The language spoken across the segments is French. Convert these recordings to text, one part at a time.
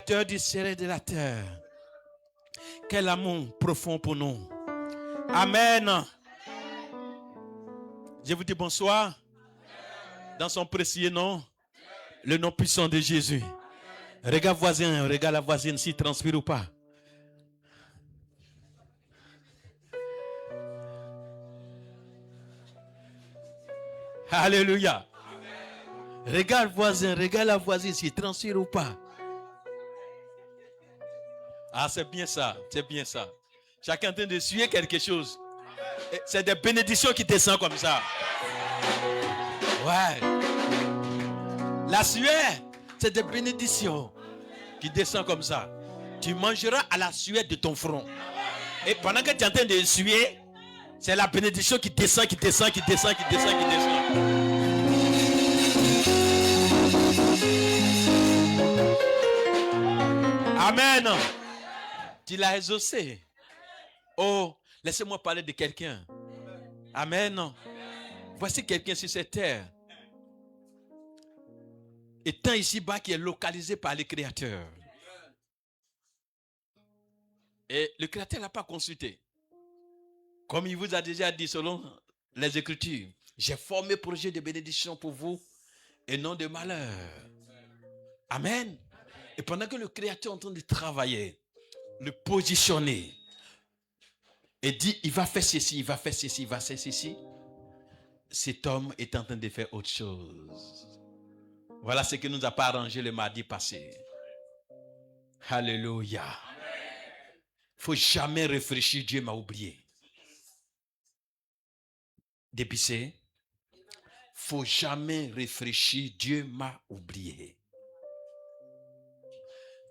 Créateur du ciel et de la terre. Quel amour profond pour nous. Amen. Je vous dis bonsoir. Dans son précieux nom, le nom puissant de Jésus. Regarde voisin, regarde la voisine s'il transpire ou pas. Alléluia. Regarde voisin, regarde la voisine s'il transpire ou pas. Ah, c'est bien ça, c'est bien ça. Chacun est en train de suer quelque chose. C'est des bénédictions qui descendent comme ça. Ouais. La sueur, c'est des bénédictions qui descendent comme ça. Tu mangeras à la sueur de ton front. Et pendant que tu es en train de suer, c'est la bénédiction qui descend, qui descend, qui descend, qui descend, qui descend. Amen. Tu l'as exaucé. Oh, laissez-moi parler de quelqu'un. Amen. Voici quelqu'un sur cette terre. Étant ici-bas qui est localisé par le Créateur. Et le Créateur n'a pas consulté. Comme il vous a déjà dit selon les Écritures, j'ai formé projet de bénédiction pour vous et non de malheur. Amen. Et pendant que le Créateur est en train de travailler, le positionner, et dit, il va faire ceci, il va faire ceci, il va faire ceci, cet homme est en train de faire autre chose. Voilà ce que nous a pas arrangé le mardi passé. Alléluia. Il ne faut jamais réfléchir, Dieu m'a oublié. Dépissé. Il ne faut jamais réfléchir, Dieu m'a oublié.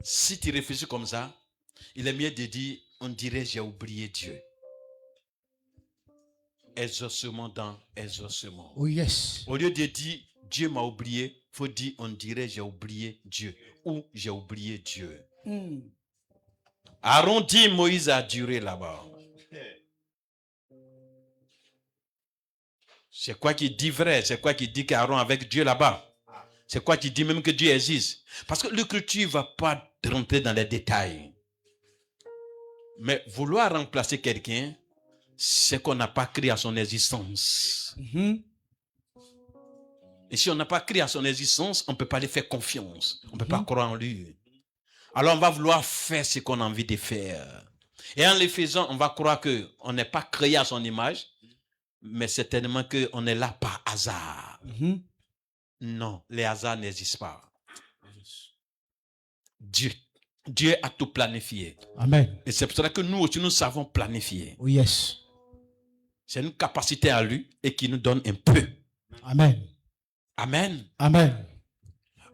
Si tu réfléchis comme ça, il est mieux de dire, on dirait j'ai oublié Dieu. Exaucement dans exaucement. Oh yes. Au lieu de dire Dieu m'a oublié, il faut dire on dirait j'ai oublié Dieu ou j'ai oublié Dieu. Aaron dit Moïse a duré là-bas. C'est quoi qui dit vrai? C'est quoi qui dit qu'Aaron avec Dieu là-bas? C'est quoi qui dit même que Dieu existe? Parce que l'écriture ne va pas rentrer dans les détails. Mais vouloir remplacer quelqu'un, c'est qu'on n'a pas cru à son existence. Et si on n'a pas cru à son existence, on ne peut pas lui faire confiance. On ne peut pas croire en lui. Alors on va vouloir faire ce qu'on a envie de faire. Et en le faisant, on va croire qu'on n'est pas créé à son image, mais certainement qu'on est là par hasard. Non, les hasards n'existent pas. Dieu a tout planifié. Amen. Et c'est pour cela que nous aussi, nous savons planifier. Oh yes. C'est une capacité à lui et qui nous donne un peu. Amen. Amen. Amen.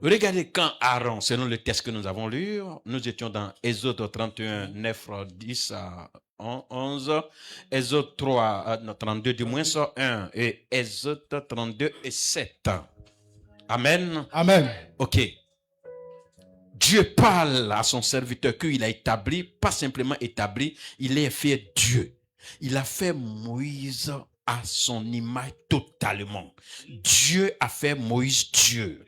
Regardez quand Aaron, selon le texte que nous avons lu, nous étions dans Exode 31, 9, 10 à 11, Exode 3, 32 du moins, 1 et Exode 32 et 7. Amen. Amen. Ok. Dieu parle à son serviteur qu'il a établi, pas simplement établi, il a fait Dieu. Il a fait Moïse à son image totalement. Dieu a fait Moïse Dieu.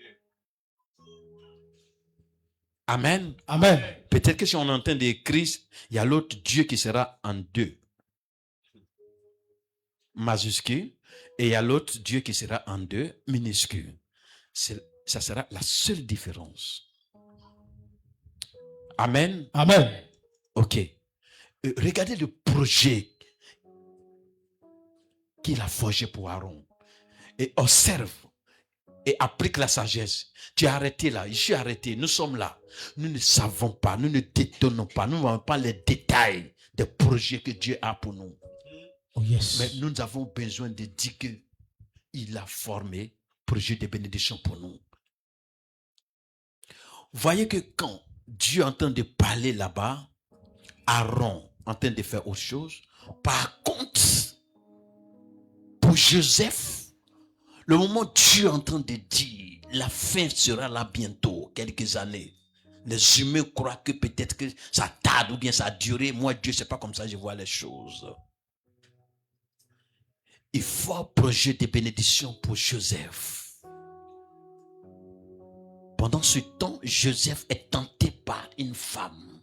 Amen. Amen. Peut-être que si on entend des cris, il y a l'autre Dieu qui sera en deux. Majuscule. Et il y a l'autre Dieu qui sera en deux, minuscule. Ça sera la seule différence. Amen. Amen. Ok. Regardez le projet qu'il a forgé pour Aaron. Et observe. Et applique la sagesse. Tu es arrêté là, je suis arrêté, nous sommes là. Nous ne savons pas, nous ne détenons pas, nous n'avons pas les détails des projets que Dieu a pour nous. Oh yes. Mais nous avons besoin de dire qu'il a formé projet de bénédiction pour nous. Voyez que quand Dieu est en train de parler là-bas, Aaron est en train de faire autre chose. Par contre, pour Joseph, le moment où Dieu est en train de dire, la fin sera là bientôt, quelques années. Les humains croient que peut-être que ça tarde ou bien ça a duré. Moi, Dieu, c'est pas comme ça que je vois les choses. Il faut un projet de bénédiction pour Joseph. Pendant ce temps, Joseph est tenté par une femme.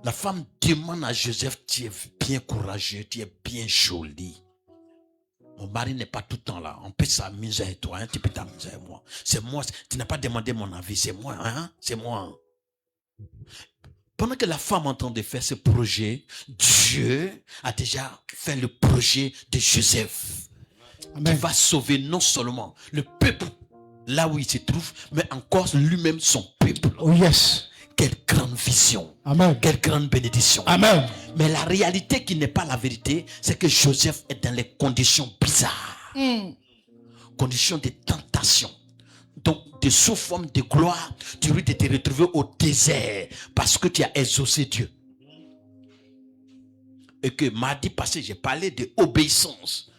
La femme demande à Joseph, tu es bien courageux, tu es bien joli. Mon mari n'est pas tout le temps là. On peut s'amuser avec toi, hein? Tu peux t'amuser avec moi. C'est moi, tu n'as pas demandé mon avis, c'est moi, hein? C'est moi. Pendant que la femme est en train de faire ce projet, Dieu a déjà fait le projet de Joseph. Amen. Qui va sauver non seulement le peuple là où il se trouve, mais encore lui-même son peuple. Oh yes. Quelle grande vision. Amen. Quelle grande bénédiction. Amen. Mais la réalité qui n'est pas la vérité, c'est que Joseph est dans les conditions bizarres. Conditions de tentation. Donc, de sous forme de gloire, tu risques de te retrouver au désert parce que tu as exaucé Dieu. Et que mardi passé, j'ai parlé de obéissance.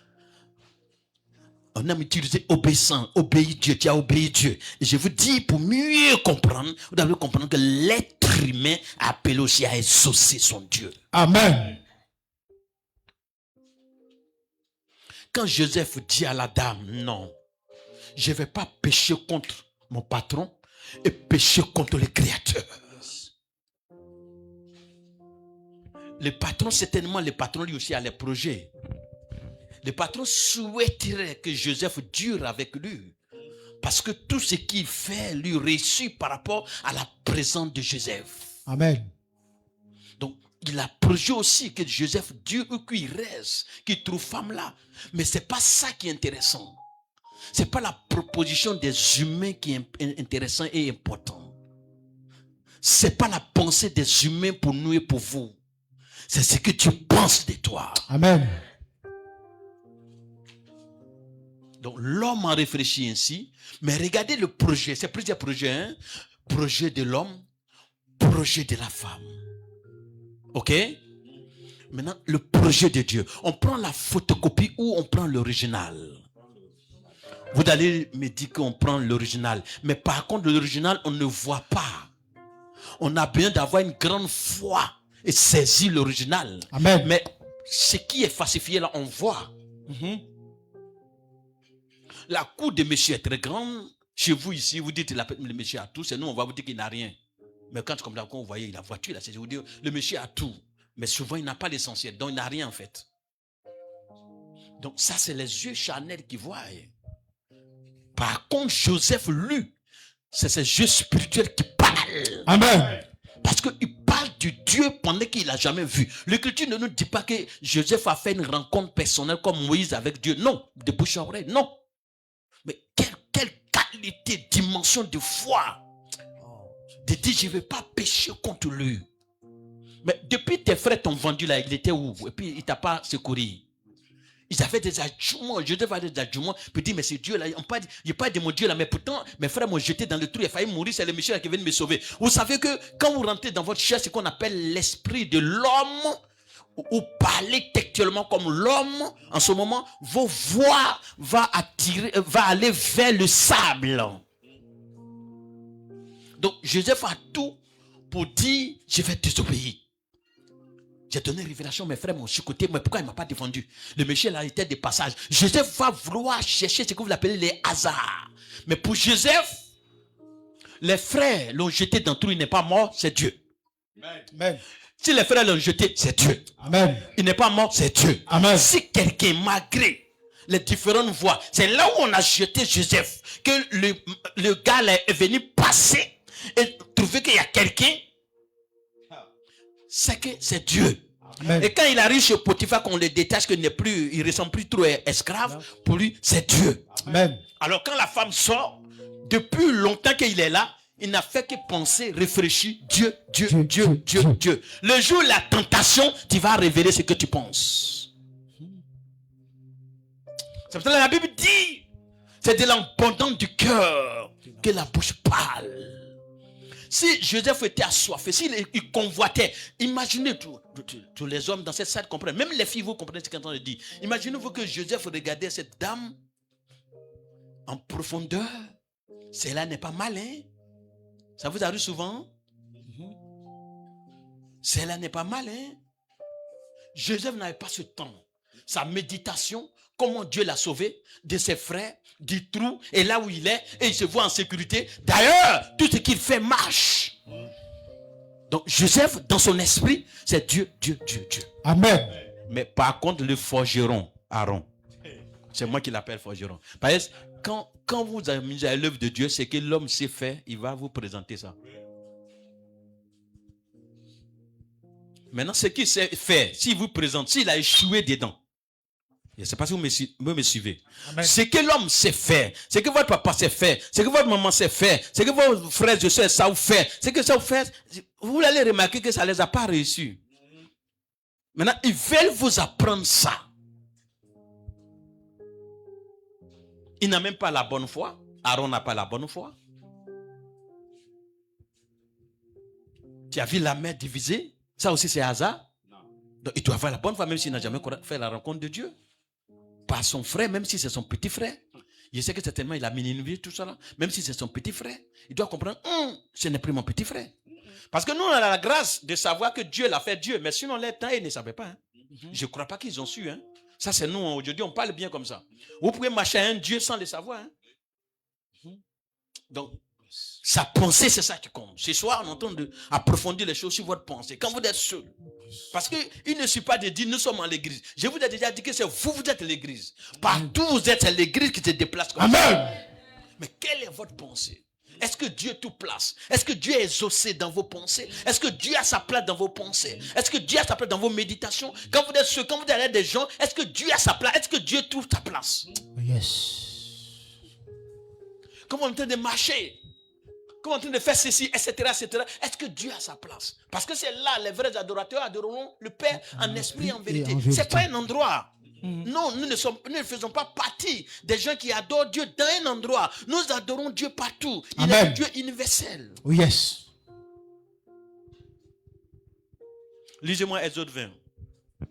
On a utilisé obéissant, obéir Dieu, tu as obéi Dieu. Et je vous dis, pour mieux comprendre, vous devez comprendre que l'être humain appelle aussi à exaucer son Dieu. Amen. Quand Joseph dit à la dame, non, je ne vais pas pécher contre mon patron et pécher contre le Créateur. Le patron, certainement, le patron lui aussi a les projets. Le patron souhaiterait que Joseph dure avec lui. Parce que tout ce qu'il fait lui réussit par rapport à la présence de Joseph. Amen. Donc, il a projet aussi que Joseph dure ou qu'il reste, qu'il trouve femme là. Mais ce n'est pas ça qui est intéressant. Ce n'est pas la proposition des humains qui est intéressant et important. Ce n'est pas la pensée des humains pour nous et pour vous. C'est ce que tu penses de toi. Amen. Donc l'homme a réfléchi ainsi, mais regardez le projet, c'est plusieurs projets, hein? Projet de l'homme, projet de la femme. Ok? Maintenant, le projet de Dieu. On prend la photocopie ou on prend l'original. Vous allez me dire qu'on prend l'original, mais par contre l'original, on ne voit pas. On a besoin d'avoir une grande foi et saisir l'original. Amen. Mais ce qui est falsifié là, on voit. La cour de monsieur est très grande. Chez vous ici, vous dites le monsieur a tout. C'est nous, on va vous dire qu'il n'a rien. Mais quand vous voyez la voiture, là, c'est vous dire le monsieur a tout. Mais souvent, il n'a pas l'essentiel. Donc, il n'a rien en fait. Donc, ça, c'est les yeux charnels qui voient. Par contre, Joseph, lui, c'est ses yeux spirituels qui parlent. Amen. Parce qu'il parle du Dieu pendant qu'il n'a jamais vu. L'Écriture ne nous dit pas que Joseph a fait une rencontre personnelle comme Moïse avec Dieu. Non, de bouche à oreille, non. Mais quelle qualité, dimension de foi. De dire, je ne vais pas pécher contre lui. Mais depuis tes frères t'ont vendu là, il était où? Et puis il ne t'a pas secouru. Ils avaient des adjuments. Joseph avait des adjuments. Puis dit, mais ce Dieu là, il n'y a pas de mon Dieu là. Mais pourtant, mes frères m'ont jeté dans le trou. Il a failli mourir. C'est le monsieur là qui vient de me sauver. Vous savez que quand vous rentrez dans votre chair, c'est ce qu'on appelle l'esprit de l'homme. Ou parler textuellement comme l'homme, en ce moment, vos voix va aller vers le sable. Donc, Joseph a tout pour dire, je vais désobéir. J'ai donné une révélation, mes frères m'ont chicoté, mais pourquoi il ne m'a pas défendu? Le monsieur là était de passage. Joseph va vouloir chercher ce que vous appelez les hasards. Mais pour Joseph, les frères l'ont jeté dans le trou, il n'est pas mort, c'est Dieu. Amen. Si les frères l'ont jeté, c'est Dieu. Amen. Il n'est pas mort, c'est Dieu. Amen. Si quelqu'un, malgré les différentes voies, c'est là où on a jeté Joseph, que le gars là est venu passer et trouver qu'il y a quelqu'un, c'est que c'est Dieu. Amen. Et quand il arrive chez Potiphar, qu'on le détache, qu'il n'est plus, il ne ressemble plus trop esclave, pour lui, c'est Dieu. Amen. Alors quand la femme sort, depuis longtemps qu'il est là, il n'a fait que penser, réfléchir, Dieu, Dieu, Dieu, Dieu, Dieu, Dieu, Dieu. Dieu. Le jour où la tentation, tu vas révéler ce que tu penses. C'est pour ça que la Bible dit, c'est de l'abondance du cœur que la bouche parle. Si Joseph était assoiffé, s'il convoitait, imaginez tous les hommes dans cette salle comprennent, même les filles, vous comprenez ce qu'on est en train de dire. Imaginez-vous que Joseph regardait cette dame en profondeur. Cela n'est pas mal, hein? Ça vous arrive souvent? Cela n'est pas mal, hein? Joseph n'avait pas ce temps. Sa méditation, comment Dieu l'a sauvé de ses frères, du trou, et là où il est, et il se voit en sécurité. D'ailleurs, tout ce qu'il fait marche. Donc Joseph, dans son esprit, c'est Dieu, Dieu, Dieu, Dieu. Amen. Mais par contre, le forgeron, Aaron, c'est moi qui l'appelle forgeron. Parce que quand vous amusez à l'œuvre de Dieu, c'est que l'homme sait faire, il va vous présenter ça. Maintenant, ce qu'il sait faire, s'il vous présente, s'il a échoué dedans, je ne sais pas si vous me suivez. Amen. Ce que l'homme sait faire, ce que votre papa sait faire, ce que votre maman sait faire, ce que vos frères et sœurs savent faire, ce que ça vous fait, vous allez remarquer que ça ne les a pas réussi. Maintenant, ils veulent vous apprendre ça. Il n'a même pas la bonne foi. Aaron n'a pas la bonne foi. Tu as vu la mer divisée? Ça aussi, c'est hasard. Donc, il doit avoir la bonne foi, même s'il n'a jamais fait la rencontre de Dieu. Par son frère, même si c'est son petit frère. Je sais que certainement, il a minimiser tout ça là. Même si c'est son petit frère. Il doit comprendre, ce n'est plus mon petit frère. Parce que nous, on a la grâce de savoir que Dieu l'a fait Dieu. Mais sinon, les temps, ils ne savaient pas. Hein. Je ne crois pas qu'ils ont su. Hein. Ça, c'est nous, aujourd'hui, on parle bien comme ça. Vous pouvez marcher à un Dieu sans le savoir. Hein. Donc, sa pensée, c'est ça qui compte. Ce soir, on entend approfondir les choses sur votre pensée. Quand vous êtes seul. Parce qu'il ne suffit pas de dire, nous sommes en l'église. Je vous ai déjà dit que c'est vous êtes l'église. Partout où vous êtes, c'est l'église qui se déplace comme ça. Amen. Mais quelle est votre pensée? Est-ce que Dieu tout place? Est-ce que Dieu est exaucé dans vos pensées? Est-ce que Dieu a sa place dans vos pensées? Est-ce que Dieu a sa place dans vos méditations? Quand vous êtes seul, quand vous êtes avec des gens, est-ce que Dieu a sa place? Est-ce que Dieu trouve sa place? Yes. Quand on est en train de marcher, quand on est en train de faire ceci, etc., etc., est-ce que Dieu a sa place? Parce que c'est là, les vrais adorateurs adoreront le Père en esprit et en vérité. Ce n'est pas un endroit. Non, nous ne faisons pas partie des gens qui adorent Dieu dans un endroit. Nous adorons Dieu partout. Il est un Dieu universel. Oh yes. Lisez-moi Exode 20.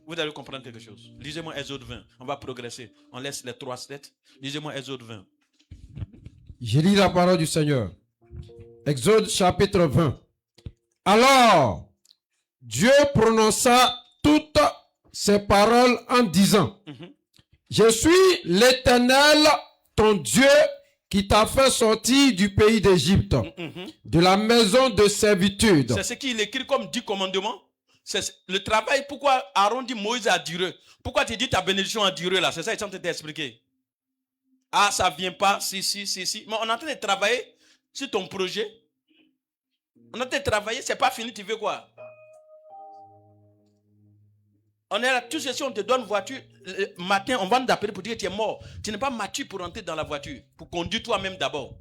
Vous allez comprendre quelque chose. Lisez-moi Exode 20. On va progresser. On laisse les 3 sets. Lisez-moi Exode 20. Je lis la parole du Seigneur. Exode chapitre 20. Alors, Dieu prononça toutes ces paroles en disant, je suis l'Éternel, ton Dieu, qui t'a fait sortir du pays d'Égypte, de la maison de servitude. C'est ce qu'il écrit comme 10 commandements. C'est le travail. Pourquoi Aaron dit Moïse a duré? Pourquoi tu dis ta bénédiction a duré là? C'est ça qu'ils sont en train d'expliquer. Ah, ça ne vient pas. Si. Mais on est en train de travailler sur ton projet. On est en train de travailler, c'est pas fini, tu veux quoi? On est là, tout ceci, on te donne voiture. Le matin, on va nous appeler pour dire que tu es mort. Tu n'es pas mature pour entrer dans la voiture. Pour conduire toi-même d'abord.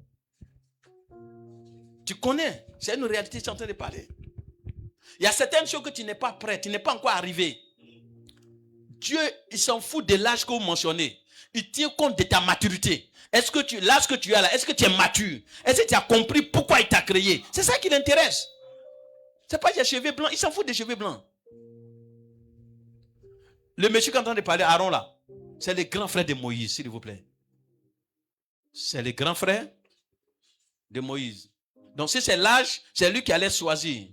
Tu connais. C'est une réalité, je suis en train de parler. Il y a certaines choses que tu n'es pas prêt, tu n'es pas encore arrivé. Dieu, il s'en fout de l'âge que vous mentionnez. Il tient compte de ta maturité. Est-ce que l'âge que tu as là, est-ce que tu es mature? Est-ce que tu as compris pourquoi il t'a créé? C'est ça qui l'intéresse. C'est pas des cheveux blancs, il s'en fout des cheveux blancs. Le monsieur qui est en train de parler, Aaron là, c'est le grand frère de Moïse, s'il vous plaît. C'est le grand frère de Moïse. Donc si c'est l'âge, c'est lui qui allait choisir.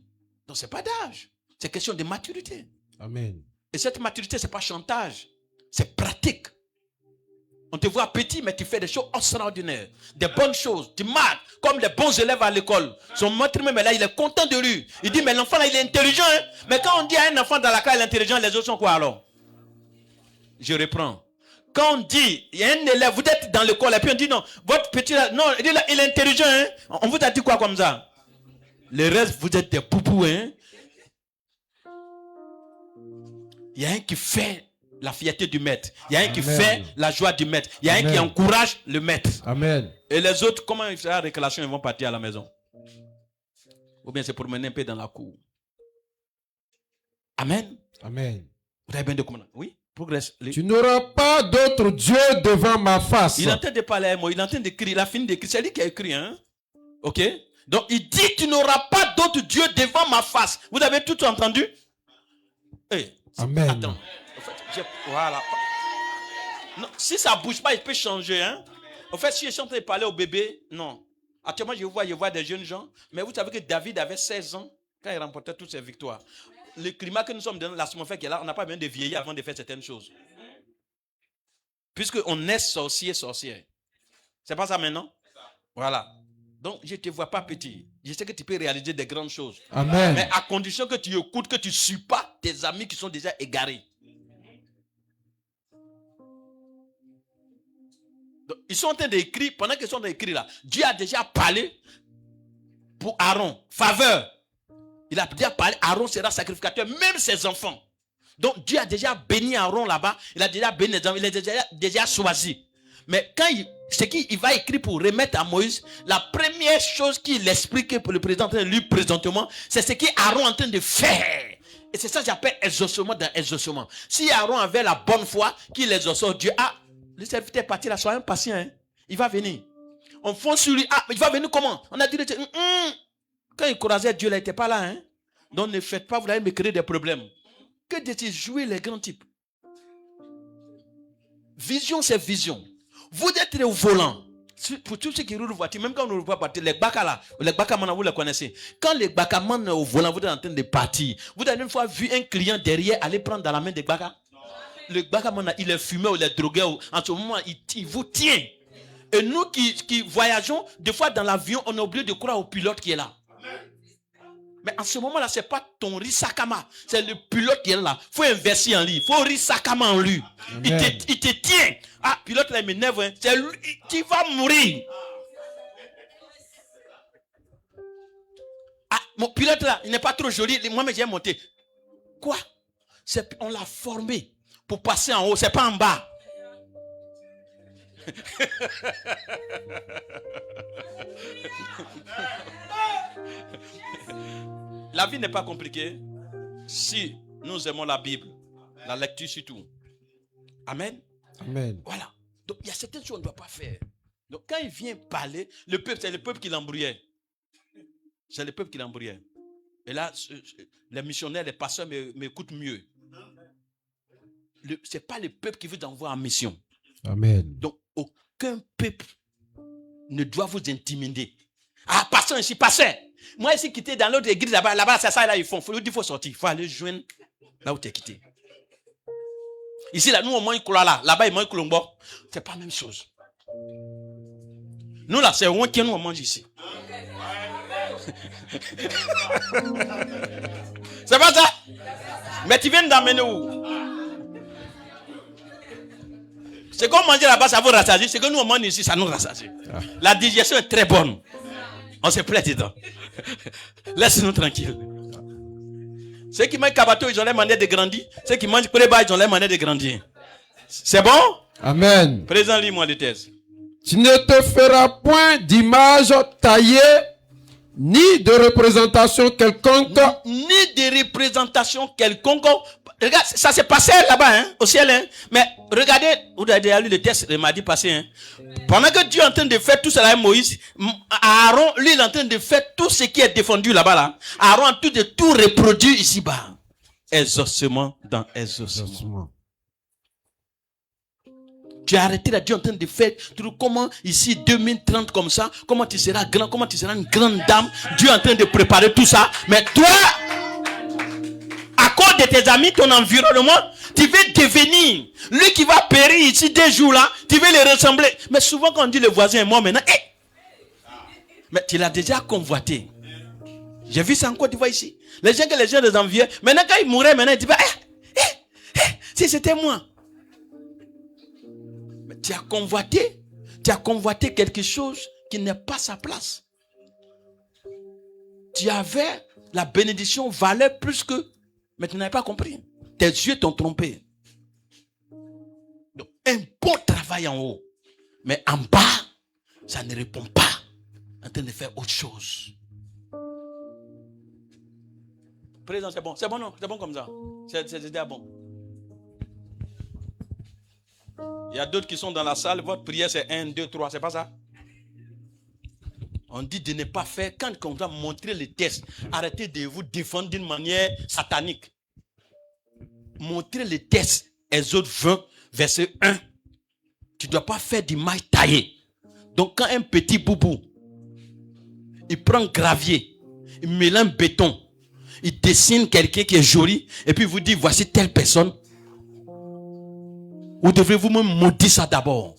Donc ce n'est pas d'âge, c'est question de maturité. Amen. Et cette maturité, ce n'est pas chantage, c'est pratique. On te voit petit, mais tu fais des choses extraordinaires. Des bonnes choses. Tu marques comme les bons élèves à l'école. Son maître même là, il est content de lui. Il dit, mais l'enfant là, il est intelligent. Hein? Mais quand on dit à un enfant dans la classe, il est intelligent, les autres sont quoi alors? Je reprends. Quand on dit, il y a un élève, vous êtes dans l'école, et puis on dit, non, votre petit là, non, il dit là, il est intelligent. Hein? On vous a dit quoi comme ça? Le reste, vous êtes des poupous. Hein? Il y a un qui fait la fierté du maître. Il y a un qui fait la joie du maître. Il y a un qui encourage le maître. Amen. Et les autres, comment ils feront la réclamation? Ils vont partir à la maison. Ou bien c'est pour mener un peu dans la cour. Amen. Amen. Vous avez bien de commandements. Oui, progresse. Tu n'auras pas d'autre Dieu devant ma face. Il est en train de parler à moi. Il est en train d'écrire. Il a fini d'écrire. C'est lui qui a écrit. Hein? Ok? Donc il dit, tu n'auras pas d'autre Dieu devant ma face. Vous avez tout entendu? Hey, Amen. Attends. En fait, voilà. Non, si ça ne bouge pas, il peut changer. Hein? En fait, si je suis en train de parler au bébé, non. Actuellement, je vois des jeunes gens. Mais vous savez que David avait 16 ans quand il remportait toutes ses victoires. Le climat que nous sommes dans, l'atmosphère qui est là, on n'a pas besoin de vieillir avant de faire certaines choses. Puisqu'on est sorcier. C'est pas ça maintenant? Voilà. Donc, je ne te vois pas petit. Je sais que tu peux réaliser des grandes choses. Amen. Mais à condition que tu écoutes, que tu ne suis pas tes amis qui sont déjà égarés. Donc, ils sont en train d'écrire, pendant qu'ils sont en train d'écrire là, Dieu a déjà parlé pour Aaron. Faveur. Il a déjà parlé, Aaron sera sacrificateur, même ses enfants. Donc Dieu a déjà béni Aaron là-bas, il a déjà béni les enfants, il a déjà choisi. Mais quand il va écrire pour remettre à Moïse, la première chose qu'il explique pour le président de lui présentement, c'est ce qu'Aaron est en train de faire. Et c'est ça que j'appelle exaucement dans exaucement. Si Aaron avait la bonne foi, qu'il exauce Dieu, le serviteur est parti là, soyez patient, hein. Il va venir. On fonce sur lui, mais il va venir comment? On a dit, quand il croisait Dieu, il n'était pas là, hein. Donc ne faites pas, vous allez me créer des problèmes. Que de jouer les grands types. Vision, c'est vision. Vous êtes au volant. Pour tous ceux qui roulent voiture, même quand on ne roule pas partir, les baka là, les bakaman, vous les connaissez. Quand les bakaman au volant, vous êtes en train de partir. Vous avez une fois vu un client derrière aller prendre dans la main des baka. Le bakaman, il est fumé ou il est drogué. En ce moment, il vous tient. Et nous qui voyageons, des fois dans l'avion, on a oublié de croire au pilote qui est là. Mais en ce moment-là, ce n'est pas ton risakama. C'est le pilote qui est là. Il faut investir en lui. Il faut risakama en lui. Il te tient. Pilote là, il m'énerve. Hein. C'est lui qui va mourir. Mon pilote là, il n'est pas trop joli. Moi, mais j'ai monté. Quoi? On l'a formé pour passer en haut. Ce n'est pas en bas. La vie n'est pas compliquée si nous aimons la Bible, la lecture surtout. Amen. Amen. Voilà. Donc il y a certaines choses qu'on ne doit pas faire. Donc quand il vient parler, le peuple, c'est le peuple qui l'embrouillait. C'est le peuple qui l'embrouillait. Et là, les missionnaires, les pasteurs m'écoutent mieux. Ce n'est pas le peuple qui vous envoie en mission. Amen. Donc aucun peuple ne doit vous intimider. Pasteur ici, pasteur. Moi, ici, quitté dans l'autre église, là-bas, c'est ça, là, ils font. Il faut sortir. Il faut aller joindre là où tu es quitté. Ici, là, nous, on mange là. Là-bas, ils mangent colombo. C'est pas la même chose. Nous, là, c'est on qui nous, on mange ici. C'est pas ça? Mais tu viens d'amener où? C'est qu'on mange là-bas, ça vous rassasier. C'est que nous, on mange ici, ça nous rassasie. La digestion est très bonne. On se plaît dedans. Laisse-nous tranquilles. Ceux qui mangent kabato, ils ont les manières de grandir. Ceux qui mangent préba, ils ont les manières de grandir. C'est bon? Amen. Présent, lis-moi les thèses. Tu ne te feras point d'image taillée, ni de représentation quelconque. Ni de représentation quelconque. Regarde, ça s'est passé là-bas, hein, au ciel. Hein. Mais regardez, vous avez lu le texte le mardi passé. Hein. Pendant que Dieu est en train de faire tout cela avec Moïse, Aaron, lui, il est en train de faire tout ce qui est défendu là-bas. Là. Aaron a tout reproduit ici-bas. Exaucement dans exaucement. Tu as arrêté là, Dieu est en train de faire tout, comment ici 2030 comme ça, comment tu seras grand, comment tu seras une grande dame. Dieu est en train de préparer tout ça. Mais toi, à cause de tes amis, ton environnement, tu veux devenir lui qui va périr ici 2 jours là, tu veux les ressembler. Mais souvent quand on dit le voisin est mort maintenant, mais tu l'as déjà convoité. J'ai vu ça encore, tu vois ici. Les gens les enviaient. Maintenant quand ils mouraient, maintenant ils disent, si c'était moi. Mais tu as convoité quelque chose qui n'est pas sa place. Tu avais la bénédiction valait plus que, mais tu n'avais pas compris. Tes yeux t'ont trompé. Donc, un bon travail en haut. Mais en bas, ça ne répond pas. En train de faire autre chose. Président, c'est bon. C'est bon, non? C'est bon comme ça. C'est déjà bon. Il y a d'autres qui sont dans la salle. Votre prière, c'est 1, 2, 3. C'est pas ça? On dit de ne pas faire. Quand on va montrer les tests, arrêtez de vous défendre d'une manière satanique. Montrer les tests. Exode 20, verset 1. Tu ne dois pas faire d'image taillée. Donc quand un petit boubou, il prend gravier, il mélange béton, il dessine quelqu'un qui est joli, et puis il vous dit voici telle personne, vous devrez vous-même maudire ça d'abord.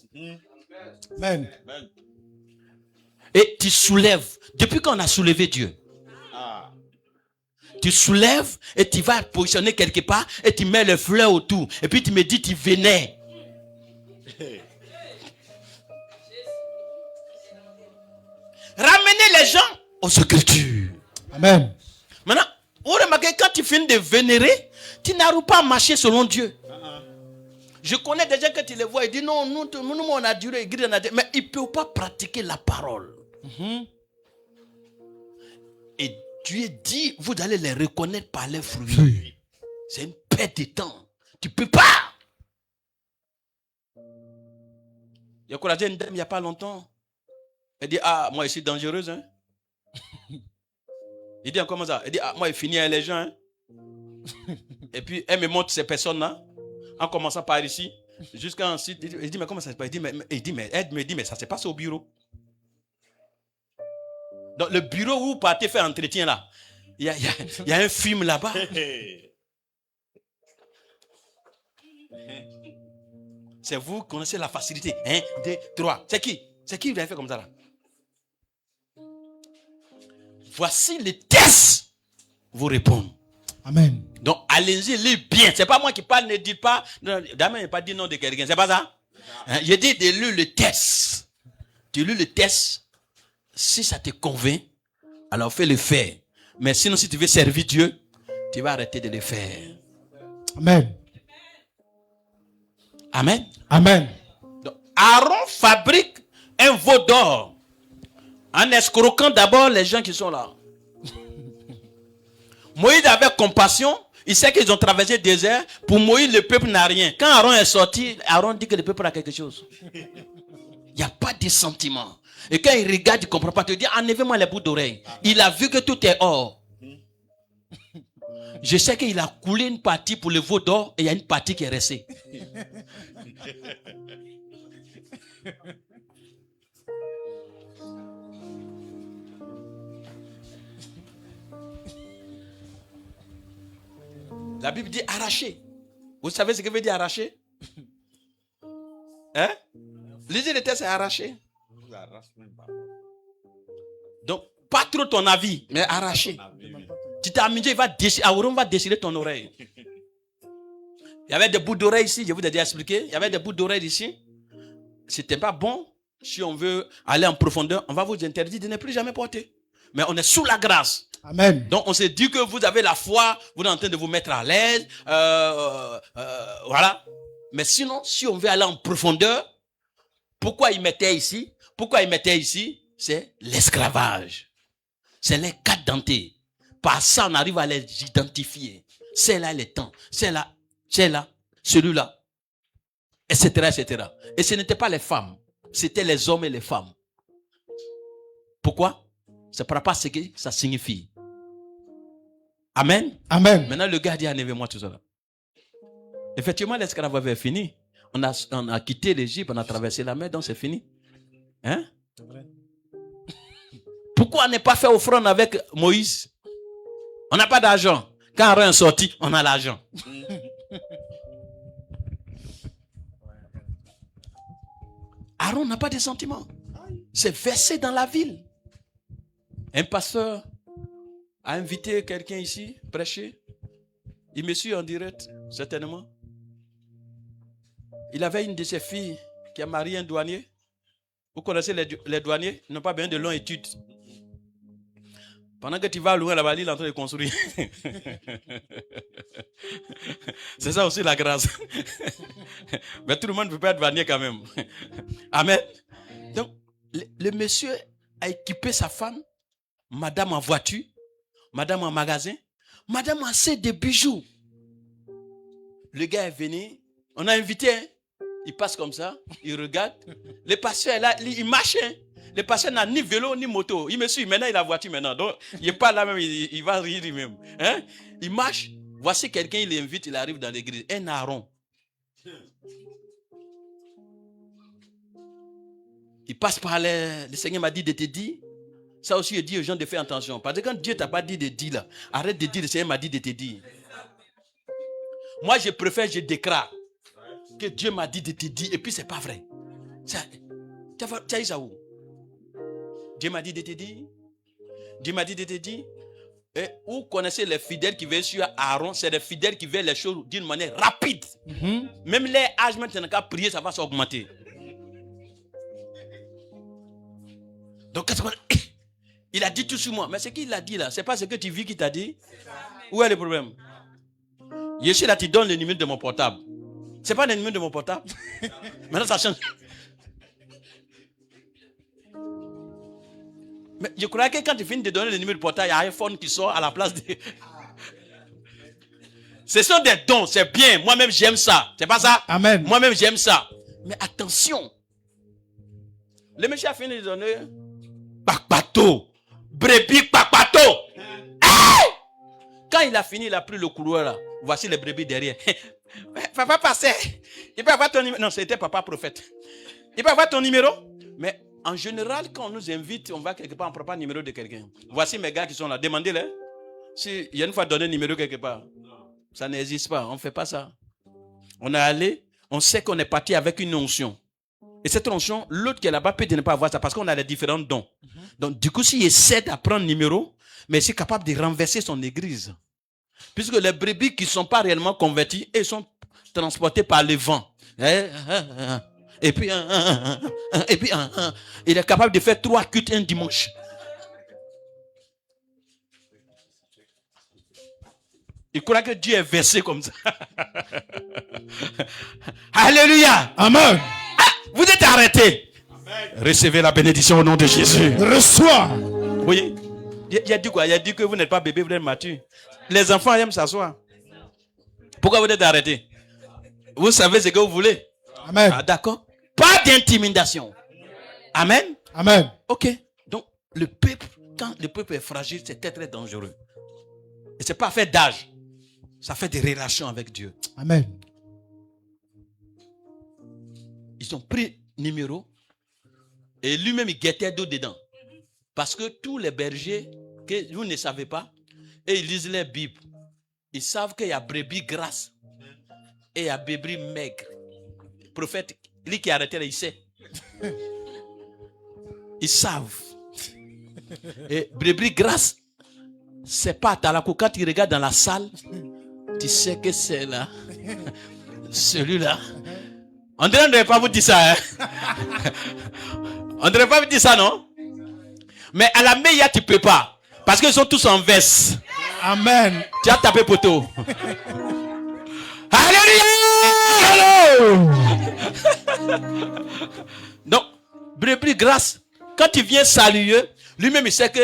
Amen. Et tu soulèves. Depuis qu'on a soulevé Dieu. Tu soulèves et tu vas positionner quelque part et tu mets le fleur autour. Et puis tu me dis, tu vénères. Ramenez les gens aux Écritures. Amen. Maintenant, vous remarquez, quand tu finis de vénérer, tu n'arrives pas à marcher selon Dieu. Je connais des gens, quand tu les vois, ils disent non, nous on a duré, mais ils ne peuvent pas pratiquer la parole. Et Dieu dit, vous allez les reconnaître par leurs fruits. C'est une perte de temps. Tu ne peux pas. Il y a encouragé une dame il n'y a pas longtemps. Elle dit, ah, moi je suis dangereuse. Hein? Il dit, comment ça? Elle dit, ah, moi je finis avec les gens. Hein? Et puis elle me montre ces personnes-là, en commençant par ici, jusqu'à ensuite. Il dit, mais comment ça se passe? Elle me dit, mais ça se passe au bureau. Donc le bureau où vous partez faire entretien là, il y a un film là-bas. C'est vous qui connaissez la facilité. 1, 2, 3. C'est qui? C'est qui vous avez fait comme ça là? Voici les tests. Vous répondez. Amen. Donc allez-y, lisez bien. C'est pas moi qui parle, ne dites pas. Damien n'a pas dit nom de quelqu'un. C'est pas ça? Je dis de lire le test. Tu lis le test. Si ça te convainc, alors fais le faire. Mais sinon, si tu veux servir Dieu, tu vas arrêter de le faire. Amen. Amen. Amen. Donc, Aaron fabrique un veau d'or en escroquant d'abord les gens qui sont là. Moïse avait compassion. Il sait qu'ils ont traversé le désert. Pour Moïse, le peuple n'a rien. Quand Aaron est sorti, Aaron dit que le peuple a quelque chose. Il n'y a pas de sentiment. Et quand il regarde, il ne comprend pas. Il dit, enlevez-moi les bouts d'oreilles. Il a vu que tout est or. Je sais qu'il a coulé une partie pour le veau d'or et il y a une partie qui est restée. La Bible dit arracher. Vous savez ce que veut dire arracher? Hein? Lisez le texte, c'est arracher. Donc, pas trop ton avis, mais arracher. Tu t'es amusé, Aaron va déchirer ton oreille. Il y avait des bouts d'oreille ici, je vous ai déjà expliqué. Il y avait des bouts d'oreille ici. C'était pas bon. Si on veut aller en profondeur, on va vous interdire de ne plus jamais porter. Mais on est sous la grâce. Amen. Donc on s'est dit que vous avez la foi, vous êtes en train de vous mettre à l'aise. Voilà. Mais sinon, si on veut aller en profondeur, pourquoi ils mettaient ici? Pourquoi ils mettaient ici? C'est l'esclavage. C'est les quatre dentés. Par ça, on arrive à les identifier. C'est là les temps. C'est là, celui-là. Etc., etc. Et ce n'étaient pas les femmes. C'était les hommes et les femmes. Pourquoi? C'est par rapport à ce que ça signifie. Amen. Amen. Maintenant, le gars dit, enlevez-moi tout ça. Effectivement, l'esclavage est fini. On a quitté l'Égypte, on a traversé la mer, donc c'est fini. Hein? C'est vrai. Pourquoi on n'est pas fait offrande avec Moïse? On n'a pas d'argent. Quand Aaron est sorti, on a l'argent. Aaron n'a pas de sentiments. C'est versé dans la ville. Un pasteur a invité quelqu'un ici, prêcher. Il me suit en direct, certainement. Il avait une de ses filles qui a marié un douanier. Vous connaissez les douaniers? Ils n'ont pas besoin de longues études. Pendant que tu vas loin là-bas, il est en train de construire. C'est ça aussi la grâce. Mais tout le monde ne peut pas être douanier quand même. Amen. Donc, le monsieur a équipé sa femme, madame en voiture, madame en magasin, madame en set de bijoux. Le gars est venu, on a invité, hein? Il passe comme ça, il regarde. Le pasteur est là, il marche. Hein? Le pasteur n'a ni vélo ni moto. Il me suit, maintenant il a la voiture maintenant. Donc il n'est pas là même, il va rire lui-même. Hein? Il marche, voici quelqu'un, il l'invite, il arrive dans l'église. Un Aaron. Il passe par le Seigneur m'a dit de te dire. Ça aussi, il dit aux gens de faire attention. Parce que quand Dieu ne t'a pas dit de dire là, arrête de dire, le Seigneur m'a dit de te dire. Moi, je préfère, je déclare que Dieu m'a dit de te dire, et puis c'est pas vrai. Tu as eu ça où? Dieu m'a dit de te dire. Dieu m'a dit de te dire. Et vous connaissez les fidèles qui veillent sur Aaron, c'est des fidèles qui veillent les choses d'une manière rapide. Même les âges maintenant qu'à prier, ça va s'augmenter. Donc, il a dit tout sur moi. Mais ce qu'il a dit là, c'est pas ce que tu vis qu'il t'a dit. Où est le problème? Je suis là, tu donnes le numéro de mon portable. C'est pas le numéro de mon portable. Maintenant, ça change. Mais je crois que quand tu finis de donner le numéro de portable, il y a un iPhone qui sort à la place de... Ce sont des dons, c'est bien. Moi-même, j'aime ça. C'est pas ça? Amen. Moi-même, j'aime ça. Mais attention. Le monsieur a fini de donner... Bakbato. Brebis bakbato. Quand il a fini, il a pris le couloir là. Voici les brebis derrière. Papa passait. Il peut avoir ton numéro. Non, c'était papa prophète. Il peut avoir ton numéro. Mais en général, quand on nous invite, on va quelque part, on ne prend pas le numéro de quelqu'un. Voici mes gars qui sont là. Demandez-les. Si il y a une fois donné un numéro quelque part. Ça n'existe pas. On ne fait pas ça. On est allé, on sait qu'on est parti avec une onction. Et cette onction, l'autre qui est là-bas peut ne pas avoir ça parce qu'on a les différents dons. Donc, du coup, s'il essaie d'apprendre le numéro, mais c'est capable de renverser son église. Puisque les brebis qui ne sont pas réellement convertis, ils sont transportés par le vent. Et puis, il est capable de faire 3 cultes un dimanche. Il croit que Dieu est versé comme ça. Alléluia. Amen. Vous êtes arrêtés. Recevez la bénédiction au nom de Jésus. Reçois. Vous voyez? Il a dit quoi? Il a dit que vous n'êtes pas bébé, vous êtes mature. Les enfants aiment s'asseoir. Pourquoi vous êtes arrêtés? Vous savez ce que vous voulez? Amen. Ah, d'accord. Pas d'intimidation. Amen. Amen. Ok. Donc, le peuple, quand le peuple est fragile, c'est très, très dangereux. Et ce n'est pas fait d'âge. Ça fait des relations avec Dieu. Amen. Ils ont pris numéro et lui-même il guettait d'eau dedans. Parce que tous les bergers, que vous ne savez pas, et ils lisent les Bibles. Ils savent qu'il y a brebis grasses et il y a brebis maigres. Le prophète, lui qui a arrêté là, il sait. Ils savent. Et brebis grasses, c'est pas à Talakou. Quand tu regardes dans la salle, tu sais que c'est là. Celui-là. On ne devrait pas vous dire ça. Hein? On ne devrait pas vous dire ça, non? Mais à la meilleure, tu ne peux pas. Parce qu'ils sont tous en veste. Amen. Tu as tapé poteau. Alléluia! Donc, brebis grâce, quand tu viens saluer, lui-même il sait que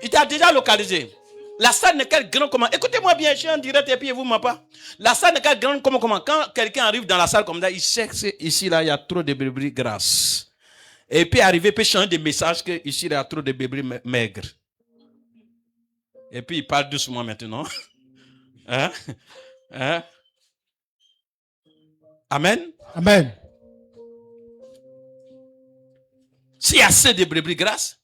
il t'a déjà localisé. La salle n'est qu'elle grande comment? Écoutez-moi bien, je suis en direct et puis vous m'en pas. La salle n'est qu'elle grande comment? Quand quelqu'un arrive dans la salle comme ça, il sait que ici là il y a trop de brebis grasses. Et puis arriver peut changer de message que ici il y a trop de brebis maigres. Et puis il parle doucement maintenant. Hein? Hein? Amen. Amen. S'il y a assez de brebis grasses,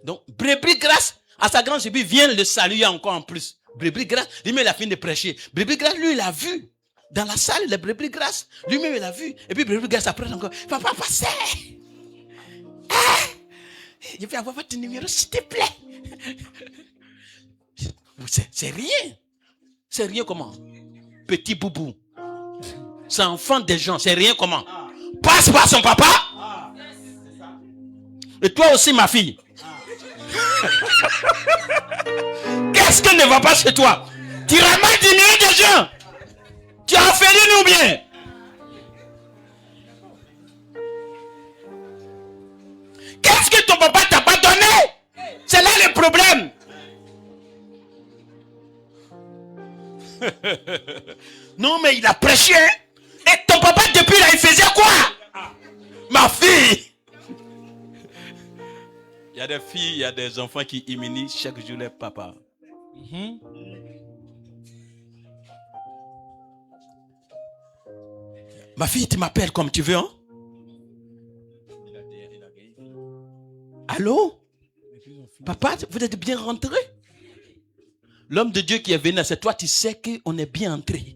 donc brebis grasses, à sa grande surprise, vient le saluer encore en plus. Brebis grasses, lui-même il a fini de prêcher. Brebis grasses, lui il a vu. Dans la salle, les brebis grasses, lui-même il a vu. Et puis brebis grasses après encore. Papa, passez. Je vais avoir votre numéro, s'il te plaît. C'est rien. C'est rien comment? Petit boubou. C'est enfant des gens. C'est rien comment? Passe par son papa. Et toi aussi, ma fille. Qu'est-ce qui ne va pas chez toi? Tu ramasses du numéro des gens. Tu as fait nous bien. Qu'est-ce que ton papa t'a pas donné? C'est là le problème. Non, mais il a prêché. Et ton papa, depuis là, il faisait quoi? Ma fille. Il y a des filles, il y a des enfants qui immunisent chaque jour leur papa. Ma fille, tu m'appelles comme tu veux, hein? Allô? Papa, vous êtes bien rentré? L'homme de Dieu qui est venu, c'est toi, tu sais qu'on est bien entré.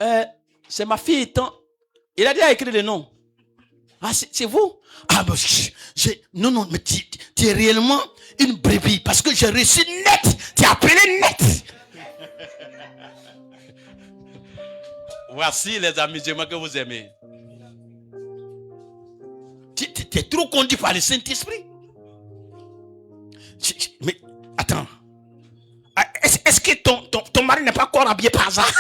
Ah, c'est ma fille. Il a déjà écrit le nom. Ah, c'est vous? Ah, ben, non, mais tu es réellement une brebis parce que j'ai reçu net. Tu es appelé net. Voici les amusements que vous aimez. Tu es trop conduit par le Saint-Esprit. Mais attends. Est-ce que ton mari n'est pas encore habillé par hasard?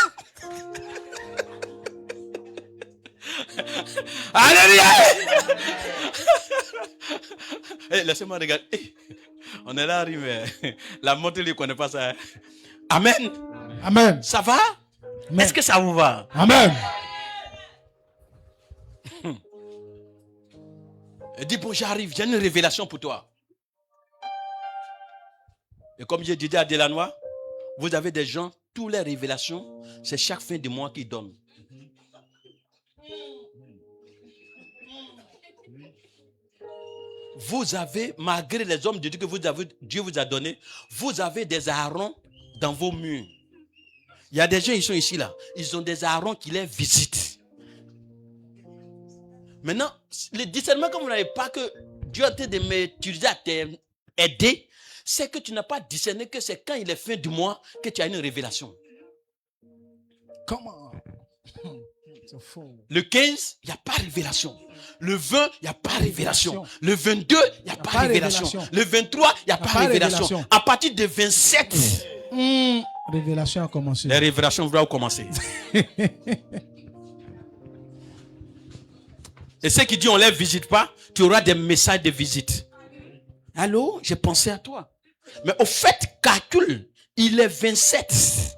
Alléluia! Hey, laissez-moi regarder. Hey, on est là, arrivé. La montre, il ne connaît pas ça. Amen. Amen. Ça va? Amen. Est-ce que ça vous va? Amen. Dis bon, j'arrive, j'ai une révélation pour toi. Et comme j'ai dit à Delanois, vous avez des gens, toutes les révélations, c'est chaque fin de mois qu'ils donnent. Vous avez, malgré les hommes de Dieu que Dieu vous a donné, vous avez des Aarons dans vos murs. Il y a des gens, ils sont ici là, ils ont des Aarons qui les visitent. Maintenant, le discernement que vous n'avez pas, que Dieu a été de m'utiliser à t'aider, c'est que tu n'as pas discerné que c'est quand il est fin du mois que tu as une révélation. Comment? Le 15, il n'y a pas révélation. Le 20, il n'y a pas révélation. Le 22, il n'y a pas révélation. Le 23, il n'y a pas révélation. À partir de 27, révélation a commencé. les révélations vont commencer. Et ceux qui disent on ne les visite pas, tu auras des messages de visite. Allô, j'ai pensé à toi. Mais au fait, calcule, il est 27.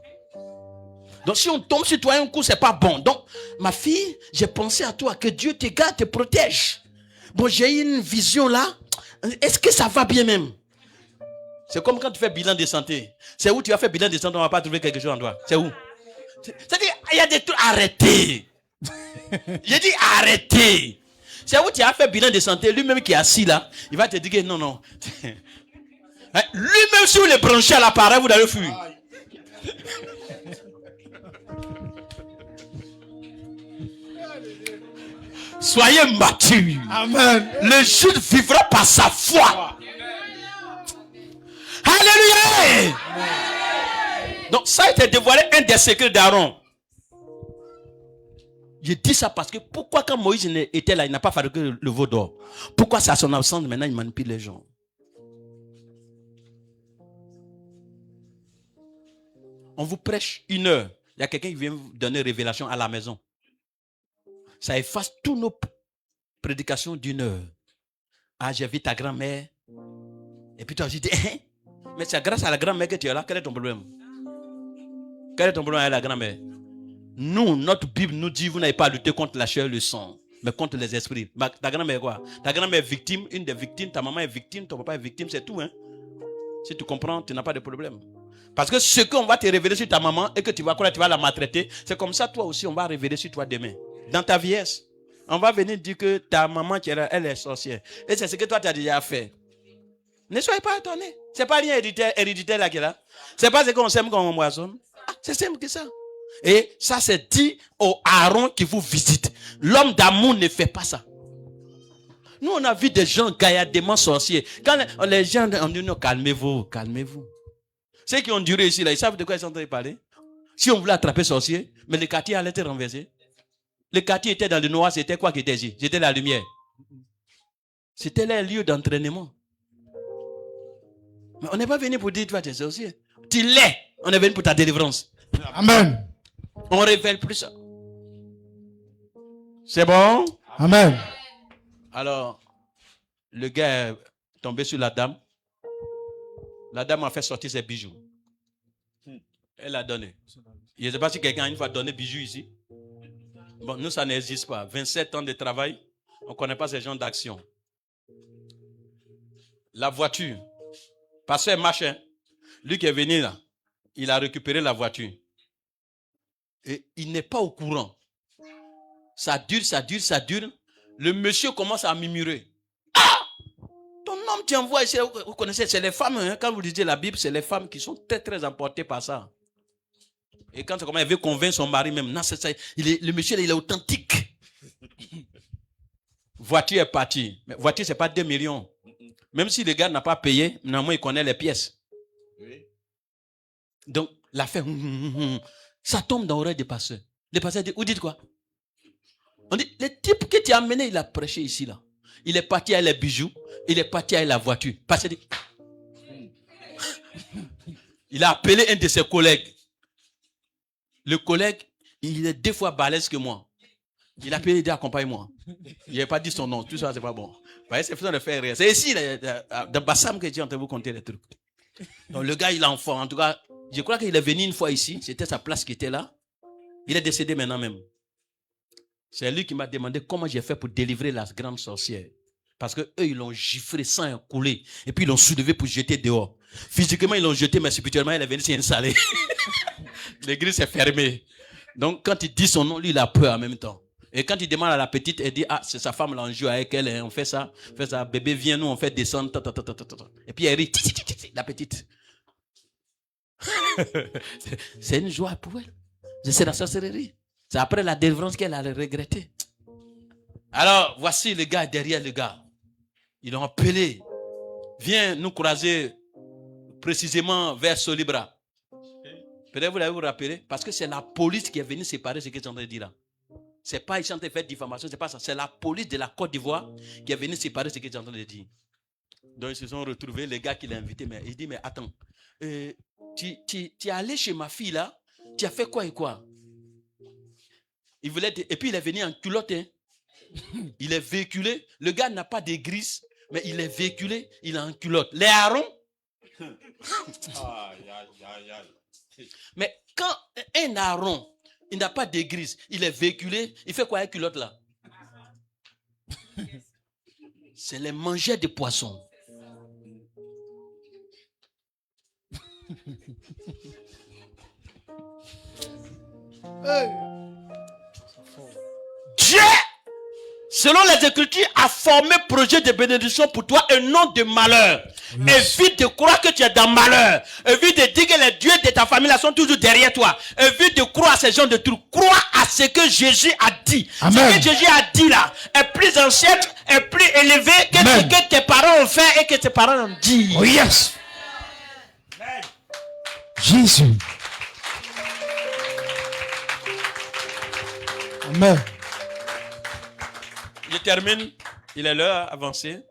Donc si on tombe sur toi un coup, c'est pas bon. Donc, ma fille, j'ai pensé à toi, que Dieu te garde, te protège. Bon, j'ai une vision là. Est-ce que ça va bien même? C'est comme quand tu fais bilan de santé. C'est où tu as fait bilan de santé, on ne va pas trouver quelque chose en toi. C'est où? C'est-à-dire, il y a des trucs, arrêtez. J'ai dit arrêtez. C'est où tu as fait bilan de santé, lui-même qui est assis là, il va te dire que non. Lui-même, si vous le branchez à l'appareil, vous allez fuir. Soyez matures. Amen. Le juste vivra par sa foi. Alléluia. Donc ça a été dévoilé, un des secrets d'Aaron. Je dis ça parce que pourquoi quand Moïse était là, il n'a pas fabriqué le veau d'or? Pourquoi c'est à son absence maintenant il manipule les gens? On vous prêche 1 heure. Il y a quelqu'un qui vient vous donner révélation à la maison. Ça efface toutes nos prédications d'1 heure. Ah, j'ai vu ta grand-mère. Et puis toi, tu dis, mais c'est grâce à la grand-mère que tu es là. Quel est ton problème? Quel est ton problème avec la grand-mère? Nous, notre Bible nous dit, vous n'avez pas à lutter contre la chair et le sang, mais contre les esprits. Ta grand-mère est quoi? Ta grand-mère est victime, une des victimes, ta maman est victime, ton papa est victime, c'est tout. Hein? Si tu comprends, tu n'as pas de problème. Parce que ce qu'on va te révéler sur ta maman et que tu vas croire, tu vas la maltraiter, c'est comme ça, toi aussi, on va révéler sur toi demain. Dans ta vieillesse, on va venir dire que ta maman, elle est sorcière. Et c'est ce que toi, tu as déjà fait. Ne soyez pas étonnés. Ce n'est pas rien héréditaire là qui est là. Ce n'est pas ce qu'on sème comme on moissonne. Ah, c'est simple que ça. Et ça, c'est dit au Aaron qui vous visite. L'homme d'amour ne fait pas ça. Nous, on a vu des gens gaillardement sorciers. Quand les gens ont dit non, calmez-vous, calmez-vous. Ceux qui ont duré ici, là, ils savent de quoi ils sont en train de parler. Si on voulait attraper sorcier, mais le quartier allait être renversé. Le quartier était dans le noir, c'était quoi qui était ici? C'était la lumière. C'était les lieux d'entraînement. Mais on n'est pas venu pour dire toi tu es sorcier. Tu l'es. On est venu pour ta délivrance. Amen. On ne révèle plus ça. C'est bon? Amen. Alors, le gars est tombé sur la dame. La dame a fait sortir ses bijoux. Elle a donné. Je ne sais pas si quelqu'un a une fois donné bijoux ici. Bon, nous, ça n'existe pas. 27 ans de travail, on ne connaît pas ces gens d'action. La voiture. Pasteur marche. Lui qui est venu là, il a récupéré la voiture. Et il n'est pas au courant. Ça dure, ça dure, ça dure. Le monsieur commence à murmurer. Ah! Ton homme t'envoie ici. Vous connaissez, c'est les femmes. Hein, quand vous lisez la Bible, c'est les femmes qui sont très, très emportées par ça. Et quand il veut convaincre son mari même, non, c'est ça, le monsieur, il est authentique. voiture est partie. Mais voiture, c'est pas 2 millions. Même si le gars n'a pas payé, normalement, il connaît les pièces. Donc, l'affaire, ça tombe dans l'oreille des pasteurs. Les pasteurs disent, vous dites quoi? On dit, le type que tu as amené, il a prêché ici, là. Il est parti avec les bijoux, il est parti avec la voiture. Pasteur dit, il a appelé un de ses collègues. Le collègue, il est 2 fois balèze que moi. Il a appelé, il dit, accompagne-moi. Il n'a pas dit son nom, tout ça, c'est pas bon. Vous voyez, c'est faisant de faire rire. C'est ici, dans Bassam, que j'ai entendu vous compter les trucs. Donc, le gars, il est enfant. En tout cas, je crois qu'il est venu une fois ici. C'était sa place qui était là. Il est décédé maintenant même. C'est lui qui m'a demandé comment j'ai fait pour délivrer la grande sorcière. Parce que eux, ils l'ont giflé, sang coulé. Et puis, ils l'ont soulevé pour jeter dehors. Physiquement, ils l'ont jeté, mais spirituellement, il est venu s'y installer. L'église s'est fermée. Donc, quand il dit son nom, lui, il a peur en même temps. Et quand il demande à la petite, elle dit, ah, c'est sa femme, là, on joue avec elle, on fait ça, bébé, viens, nous, on fait descendre, Et puis, elle rit, la petite. C'est une joie pour elle. C'est la sorcellerie. C'est après la délivrance qu'elle a regretté. Alors, voici le gars derrière le gars. Ils l'ont appelé. Viens nous croiser précisément vers Solibra. Peut-être vous l'avez vous rappelé. Parce que c'est la police qui est venue séparer ce que tu es en train de dire là. C'est pas ils sont en train de faire diffamation, c'est pas ça. C'est la police de la Côte d'Ivoire qui est venue séparer ce que tu es en train de dire. Donc ils se sont retrouvés, les gars qui l'ont invité. Mais il dit, mais attends, tu es allé chez ma fille là, tu as fait quoi et quoi? Il voulait et puis il est venu en culotte. Hein. Il est véhiculé. Le gars n'a pas d'église, mais il est véhiculé, il est en culotte. Les harons. Mais quand un haron, il n'a pas d'église, il est véhiculé, il fait quoi avec culotte là? C'est les mangeurs de poissons. Dieu, selon les Écritures, a formé projet de bénédiction pour toi et non de malheur. Yes. Évite de croire que tu es dans malheur. Évite de dire que les dieux de ta famille là sont toujours derrière toi. Évite de croire à ces gens de trucs. Crois à ce que Jésus a dit. Amen. Ce que Jésus a dit là est plus ancien, est plus élevé que ce que tes parents ont fait et que tes parents ont dit. Oh yes. Amen. Jésus. Amen. Je termine. Il est l'heure avancée.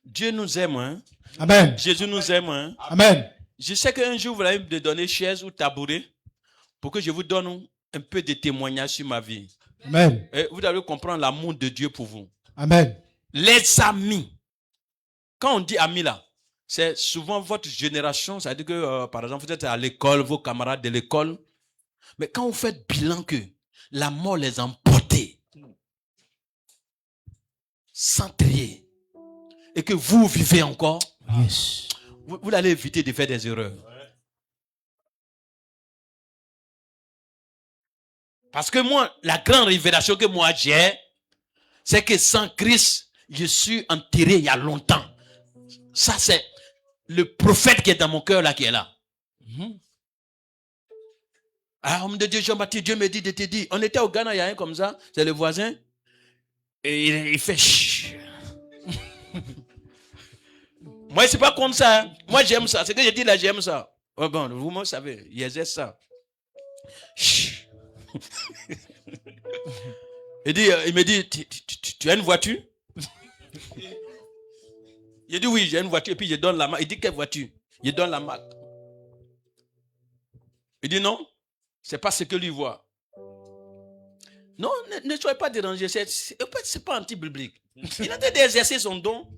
Dieu nous aime. Hein? Amen. Jésus nous aime. Hein? Amen. Je sais qu'un jour, vous allez me donner chaise ou tabouret pour que je vous donne un peu de témoignage sur ma vie. Amen. Et vous devez comprendre l'amour de Dieu pour vous. Amen. Les amis. Quand on dit amis là, c'est souvent votre génération. C'est-à-dire que, par exemple, vous êtes à l'école, vos camarades de l'école. Mais quand vous faites bilan que la mort les a emportés, sans trier, et que vous vivez encore, yes. vous allez éviter de faire des erreurs. Parce que moi, la grande révélation que moi j'ai, c'est que sans Christ, je suis enterré il y a longtemps. Ça, c'est le prophète qui est dans mon cœur là, qui est là. Ah, homme de Dieu, Jean-Baptiste, Dieu me dit de te dire. On était au Ghana, il y a un comme ça, c'est le voisin. Et il fait chut. Moi, c'est pas comme ça. Hein. Moi, j'aime ça. C'est que je dis là, j'aime ça. Oh, bon, vous savez, il exerce ça. Chut. Il me dit, tu as une voiture? Il dit oui, j'ai une voiture. Et puis je donne la marque. Il dit quelle voiture? Je donne la marque. Il dit non, c'est pas ce que lui voit. Non, ne soyez pas dérangés. C'est pas anti-biblique. Il est en train d'exercer son don.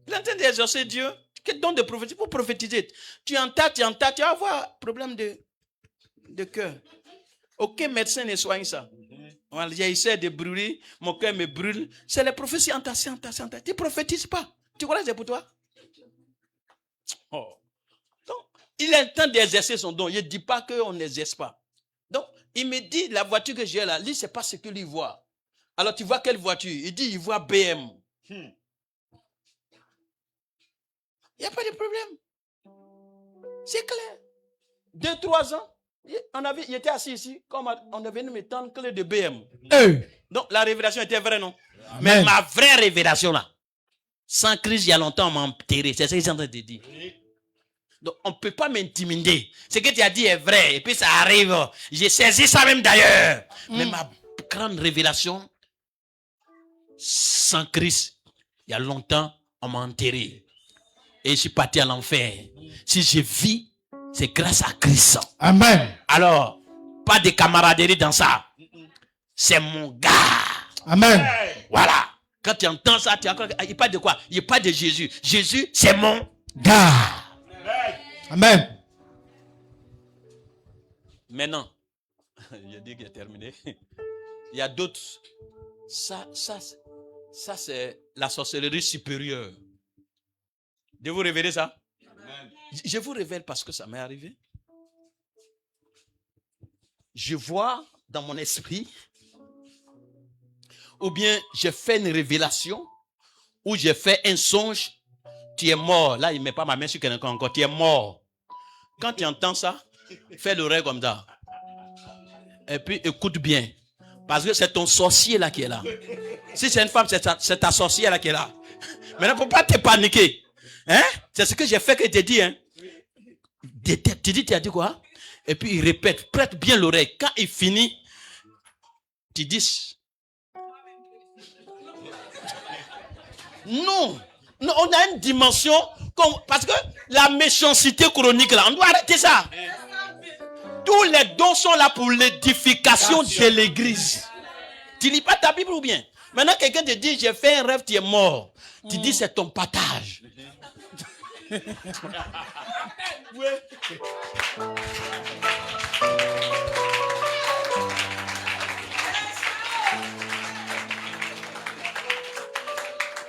Il est en train d'exercer Dieu. Quel don de prophétie pour prophétiser? Tu entends, tu vas avoir problème de cœur. Aucun médecin ne soigne ça. J'essaie de brûler, mon cœur me brûle. C'est les prophéties entassées. Tu ne prophétises pas. Tu crois que c'est pour toi? Oh. Donc, il est en train d'exercer son don. Il ne dit pas qu'on n'exerce pas. Donc, il me dit, la voiture que j'ai là, lui, ce n'est pas ce que lui voit. Alors, tu vois quelle voiture? Il dit, il voit BM. Il n'y a pas de problème. C'est clair. 2-3 ans, il était assis ici, comme on est venu me tendre clé de BM. Donc la révélation était vraie, non? Amen. Mais ma vraie révélation là, sans crise, il y a longtemps, on m'a enterré. C'est ce que j'ai en train de dire. Donc on ne peut pas m'intimider. Ce que tu as dit est vrai. Et puis ça arrive. J'ai saisi ça même d'ailleurs. Mais ma grande révélation, sans Christ, il y a longtemps, on m'a enterré. Et je suis parti à l'enfer. Si je vis, c'est grâce à Christ. Amen. Alors, pas de camaraderie dans ça. C'est mon gars. Amen. Voilà. Quand tu entends ça, tu entends, il parle de quoi? Il parle de Jésus. Jésus, c'est mon Gars. Amen. Maintenant, je dis qu'il est terminé. Il y a d'autres. Ça c'est la sorcellerie supérieure. De vous révéler ça? Amen. Je vous révèle parce que ça m'est arrivé. Je vois dans mon esprit, ou bien j'ai fait une révélation, ou j'ai fait un songe, tu es mort. Là, il ne met pas ma main sur quelqu'un encore, tu es mort. Quand tu entends ça, fais l'oreille comme ça. Et puis écoute bien. Parce que c'est ton sorcier là qui est là. Si c'est une femme, c'est ta sorcière là qui est là. Mais il ne faut pas te paniquer. Hein? C'est ce que j'ai fait que je t'ai dit. Hein? Tu as dit quoi? Et puis il répète, prête bien l'oreille. Quand il finit, tu dis. Non, on a une dimension. Parce que la méchanceté chronique là, on doit arrêter ça. Tous les dons sont là pour l'édification de l'église. Tu lis pas ta Bible ou bien? Maintenant, quelqu'un te dit, j'ai fait un rêve, tu es mort. Tu dis, c'est ton partage.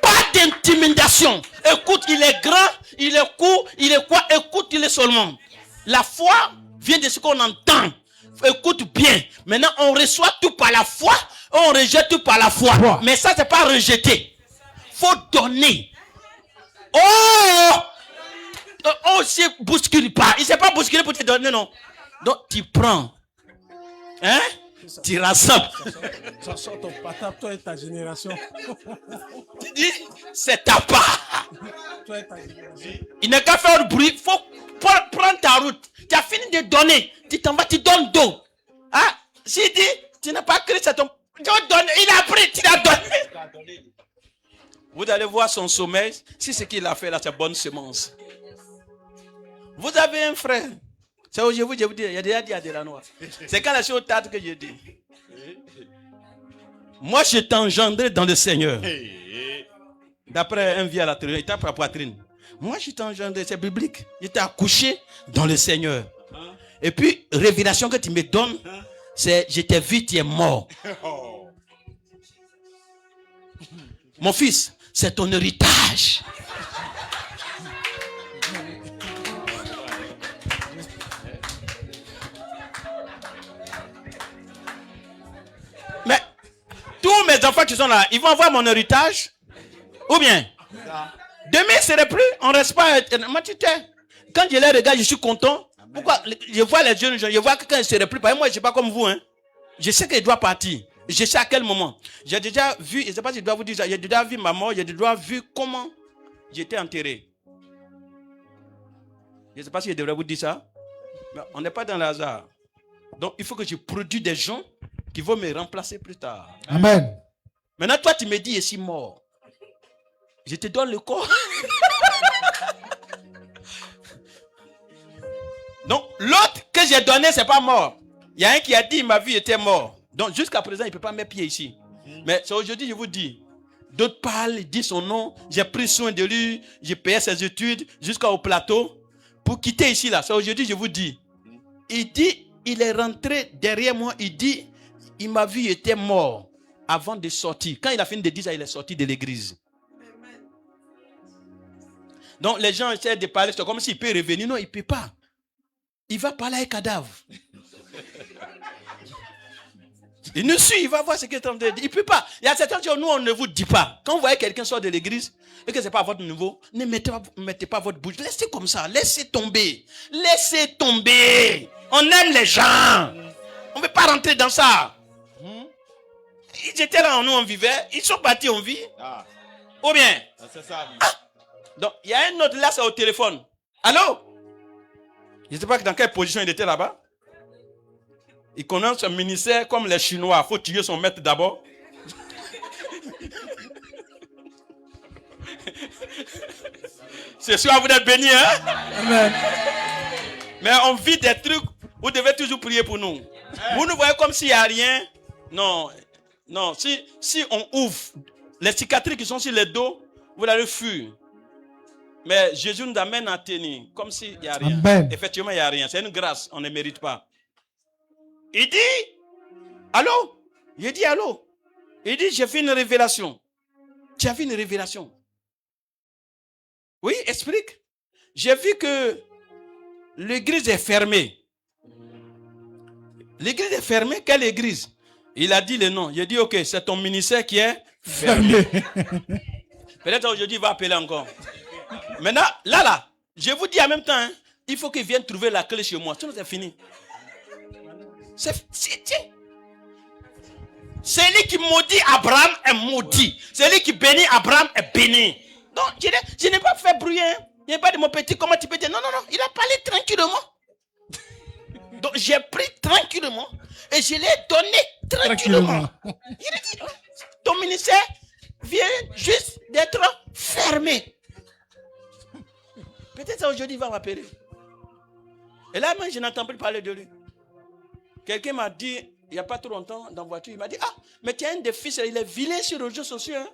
Pas d'intimidation. Écoute, il est grand, il est court, il est quoi? Écoute-le seulement. La foi vient de ce qu'on entend. Écoute bien. Maintenant, on reçoit tout par la foi, on rejette tout par la foi. Mais ça, c'est pas rejeter. Faut donner. On ne se bouscule pas. Il ne s'est pas bousculé pour te donner, non. Donc, tu prends. Hein? Tu rassembles. Ça sort ton patate, toi et ta génération. Tu dis, c'est ta part. Toi et ta génération. Il n'est qu'à faire du bruit. Il faut prendre ta route. Tu as fini de donner. Tu t'en vas, tu donnes d'eau. Ah, s'il dit, tu n'as pas créé, c'est ton. Il a pris, tu l'as donné. Vous allez voir son sommeil. Si ce qu'il a fait là, c'est bonne semence. Vous avez un frère. C'est aujourd'hui, je vous dis, il y a déjà dit à de la noix. C'est quand la chose au tard que je dis. Moi, je t'ai engendré dans le Seigneur. D'après un vieux à la tribune, il tape à la poitrine. Moi, je t'ai engendré, c'est biblique. Je t'ai accouché dans le Seigneur. Et puis, révélation que tu me donnes, c'est je t'ai vu, tu es mort. Mon fils, c'est ton héritage. Mais tous mes enfants qui sont là, ils vont avoir mon héritage? Ou bien? Demain, ce serait plus. On ne reste pas. Moi, tu sais, quand je les regarde, je suis content. Pourquoi? Je vois les jeunes gens, je vois que quand ils ne seraient plus. Moi, je ne suis pas comme vous. Hein. Je sais qu'il doit partir. Je sais à quel moment. J'ai déjà vu, je ne sais pas si je dois vous dire ça, j'ai déjà vu ma mort, j'ai déjà vu comment j'étais enterré. Je ne sais pas si je devrais vous dire ça. Mais on n'est pas dans le hasard. Donc, il faut que je produise des gens qui vont me remplacer plus tard. Amen. Maintenant, toi, tu me dis, je suis mort. Je te donne le corps. Donc, l'autre que j'ai donné, ce n'est pas mort. Il y a un qui a dit, ma vie était morte. Donc, jusqu'à présent, il ne peut pas mettre pied ici. Mais c'est aujourd'hui, je vous dis. D'autres parlent, ils disent son nom. J'ai pris soin de lui. J'ai payé ses études jusqu'au plateau. Pour quitter ici, là. C'est aujourd'hui, je vous dis. Il dit, il est rentré derrière moi. Il dit, il m'a vu, il était mort avant de sortir. Quand il a fini de dire ça, il est sorti de l'église. Donc, les gens essaient de parler. C'est comme s'il peut revenir. Non, il ne peut pas. Il va parler avec cadavre. Il nous suit, il va voir ce qu'il est en train de dire. Il ne peut pas. Il y a certaines choses, nous, on ne vous dit pas. Quand vous voyez quelqu'un sortir de l'église et que ce n'est pas à votre niveau, ne mettez pas votre bouche. Laissez comme ça. Laissez tomber. Laissez tomber. On aime les gens. On ne veut pas rentrer dans ça. Ils étaient là, nous on vivait. Ils sont partis, on vit. Ah, Ou bien. c'est ça. Donc, il y a un autre là, c'est au téléphone. Allô? Je ne sais pas dans quelle position il était là-bas. Il connaît son ministère comme les Chinois. Il faut tuer son maître d'abord. C'est sûr, vous êtes bénis, hein? Amen. Mais on vit des trucs, vous devez toujours prier pour nous. Vous nous voyez comme s'il n'y a rien. Non, non. Si on ouvre les cicatrices qui sont sur les dos, vous allez fuir. Mais Jésus nous amène à tenir comme s'il n'y a rien. Amen. Effectivement, il n'y a rien. C'est une grâce, on ne mérite pas. Il dit, allô? Il dit, allô? Il dit, j'ai fait une révélation. Tu as vu une révélation? Oui, explique. J'ai vu que l'église est fermée. L'église est fermée? Quelle église? Il a dit le nom. Il a dit, ok, c'est ton ministère qui est fermé. Peut-être aujourd'hui, il va appeler encore. Maintenant, là, je vous dis en même temps, hein, il faut qu'il vienne trouver la clé chez moi. Sinon, c'est fini. C'est lui qui maudit Abraham est maudit. C'est lui qui bénit Abraham est béni. Donc, je n'ai pas fait bruit. Hein. Il n'y a pas de mon petit, comment tu peux dire? Non, non, non. Il a parlé tranquillement. Donc, j'ai pris tranquillement et je l'ai donné tranquillement. Il a dit, ton ministère vient juste d'être fermé. Peut-être aujourd'hui, il va m'appeler. Et là, même, je n'entends plus parler de lui. Quelqu'un m'a dit, il n'y a pas trop longtemps, dans la voiture, il m'a dit, ah, mais tu as un des fils, il est vilain sur les réseaux sociaux. Hein?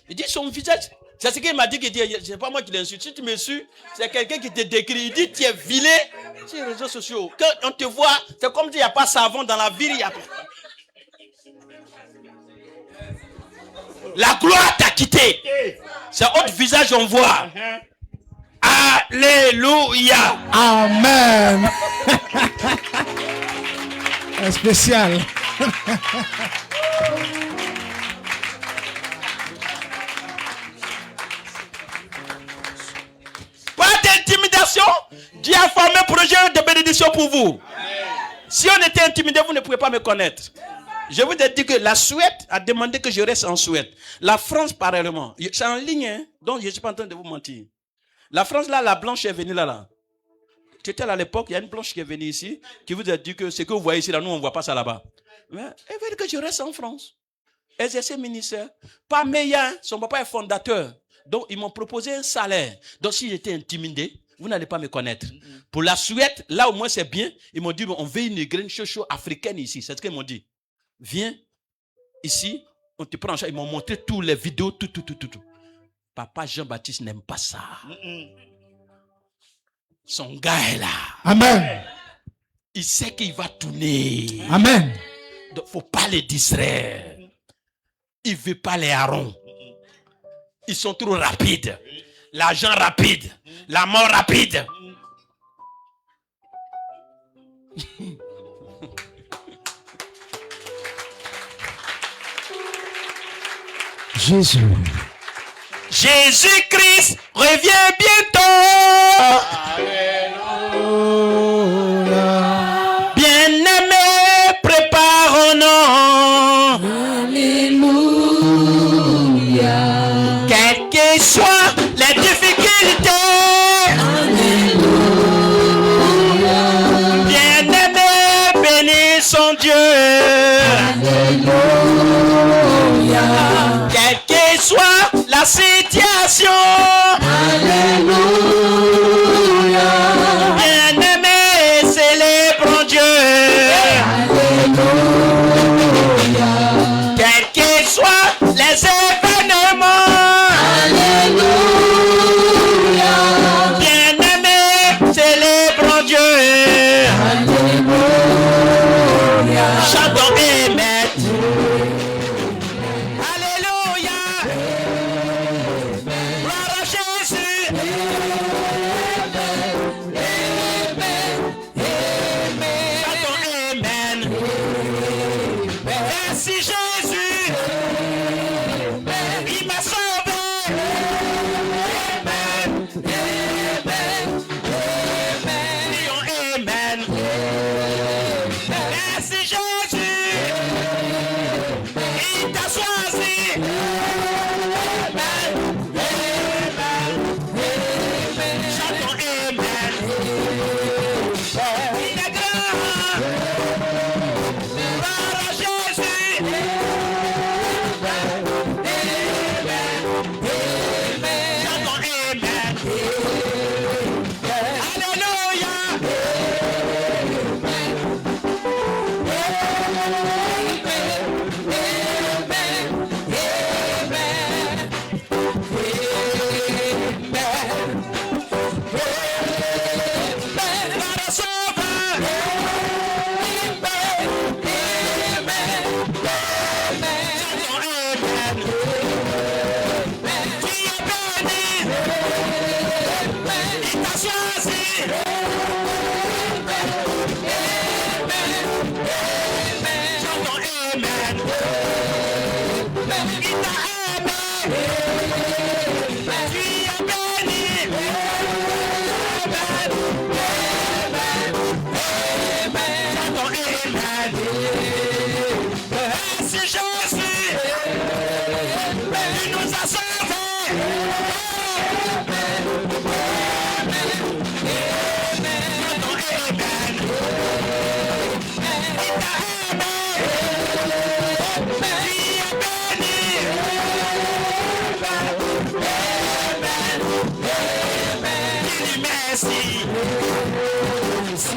Il dit, son visage, c'est ce qu'il m'a dit, c'est pas moi qui l'insulte. Si tu me suis, c'est quelqu'un qui te décrit. Il dit, tu es vilain sur les réseaux sociaux. Quand on te voit, c'est comme s'il n'y a pas savon dans la ville, il n'y a pas. La gloire t'a quitté. C'est autre visage on voit. Alléluia. Amen. Un spécial. Pas d'intimidation. Dieu a formé un projet de bénédiction pour vous. Si on était intimidé, vous ne pouvez pas me connaître. Je vous ai dit que la Suède a demandé que je reste en Suède. La France, pareillement. C'est en ligne, hein? Donc je ne suis pas en train de vous mentir. La France, là, la blanche est venue là. C'était à l'époque, il y a une blanche qui est venue ici, qui vous a dit que ce que vous voyez ici, là, nous, on ne voit pas ça là-bas. Mais elle veut dire que je reste en France. Exercer ministère. Pas meilleur, son papa est fondateur. Donc, ils m'ont proposé un salaire. Donc, si j'étais intimidé, vous n'allez pas me connaître. Pour la Suède, là, au moins, c'est bien. Ils m'ont dit, on veut une graine chocho africaine ici. C'est ce qu'ils m'ont dit. Viens ici, on te prend en charge. Ils m'ont montré toutes les vidéos, tout. Papa Jean-Baptiste n'aime pas ça. Son gars est là. Amen. Il sait qu'il va tourner. Amen. Donc, il ne faut pas les distraire. Il ne veut pas les harons. Ils sont trop rapides. L'argent rapide. La mort rapide. Jésus. Jésus-Christ revient bientôt. Bien-aimés, préparons-nous. Alléluia. Quelles que soient les difficultés. Alléluia. Bien-aimés, bénissons Dieu. Alléluia. Quelle que soit la situation. Alléluia. Bien-aimés, célébrons Dieu. Alléluia. Quels que soient les événements. Alléluia.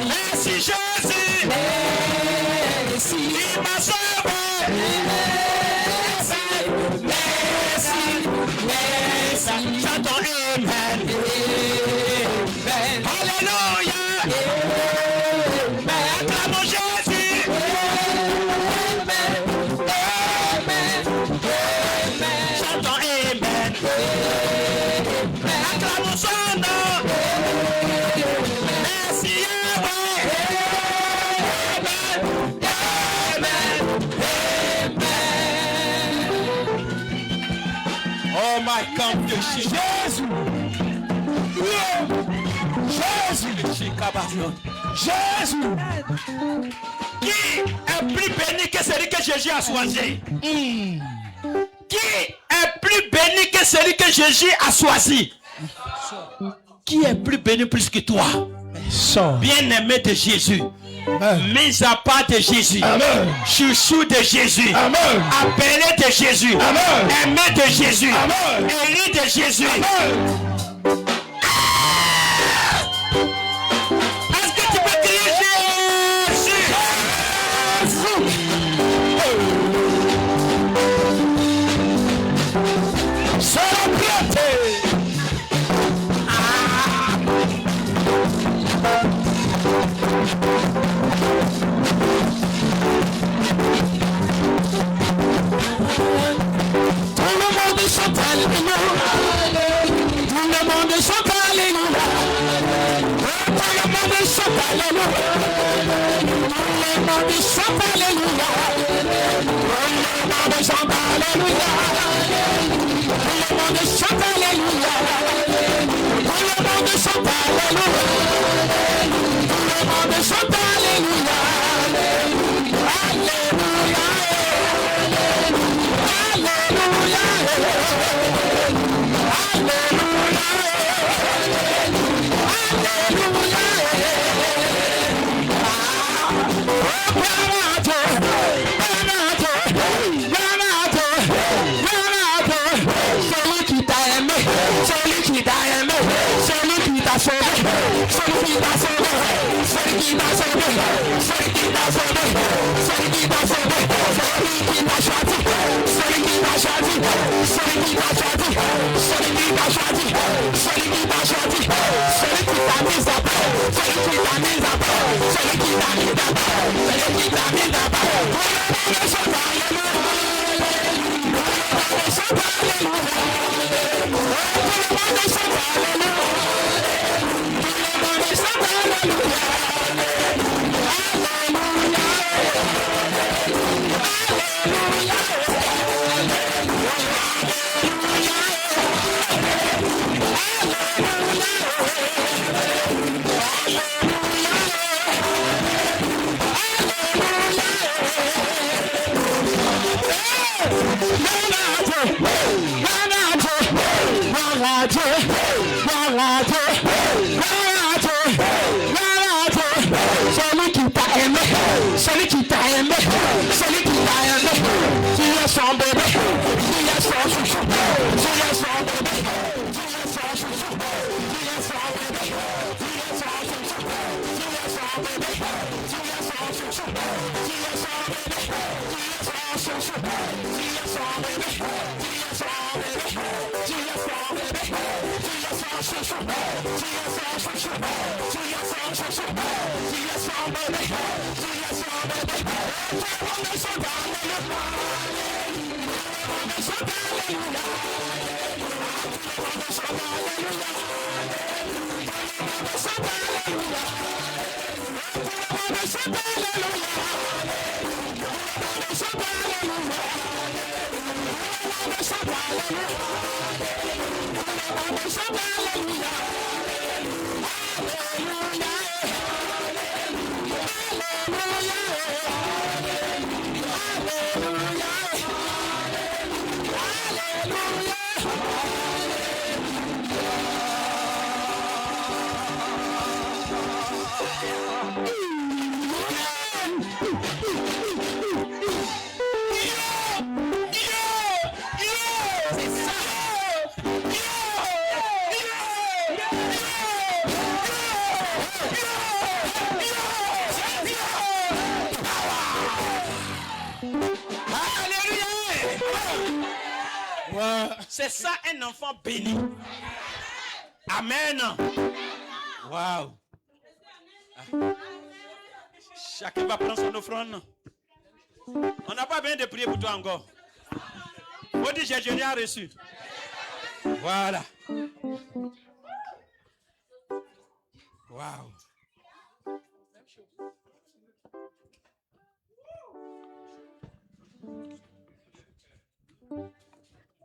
Merci Jésus. Merci. Il m'a sauvé. Merci. Chantons Amen. Alléluia. Acclamons Jésus. Chantons Amen. Acclamons son nom. Merci Yahweh. Oh my God, Jésus. Jésus. Jésus. Qui est plus béni que celui que Jésus a choisi? Qui est plus béni que celui que Jésus a choisi? Qui est plus béni plus que toi? Sors. Bien-aimé de Jésus. Amen. Mis à part de Jésus. Amen. Chouchou de Jésus. Amen. Appelé de Jésus. Amen. Aimé de Jésus. Amen. Élu de Jésus. Amen. Est-ce que tu peux crier Jésus? Tout le monde chante Alléluia. Tout le monde chante Alléluia. Tout le monde chante Alléluia. Tout le monde chante Alléluia. Tout le monde chante Alléluia. Tout le monde chante Alléluia. Tout le monde chante Alléluia. Tout le monde chante Alléluia. Alléluia. Celui qui t'a aimé, celui qui t'a aimé, celui qui t'a sauvé, celui qui t'a sauvé, celui qui t'a sauvé, celui qui t'a sauvé, celui qui t'a sauvé, celui qui t'a choisi, celui qui t'a choisi, celui qui t'a choisi, celui qui t'a choisi, celui qui t'a choisi, celui qui t'a mis à part, celui qui t'a mis à part, celui qui t'a mis à part, celui qui t'a mis à part. Celui qui t'a aimé, celui qui t'a aimé, celui qui t'a aimé, tu es son bébé, tu es son chouchou, tu es son bébé, tu es son chouchou, tu es son bébé, tu es son chouchou, tu es son bébé, tu es son chouchou, tu es son bébé, tu es son chouchou, tu es son bébé, tu es son bébé, tu es son bébé, tu es son chouchou, tu es son chouchou, tu es son chouchou, tu es son bébé, tu es son bébé. On est son Hallelujah. C'est ça un enfant béni. Amen. Waouh. Chacun va prendre son offrande. On n'a pas besoin de prier pour toi encore. Faut dire j'ai rien reçu. Voilà. Waouh.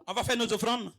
On va faire nos offrandes.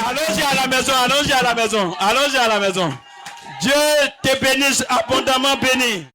Allons-y à la maison, allons-y à la maison, allons-y à la maison. Dieu te bénisse abondamment béni.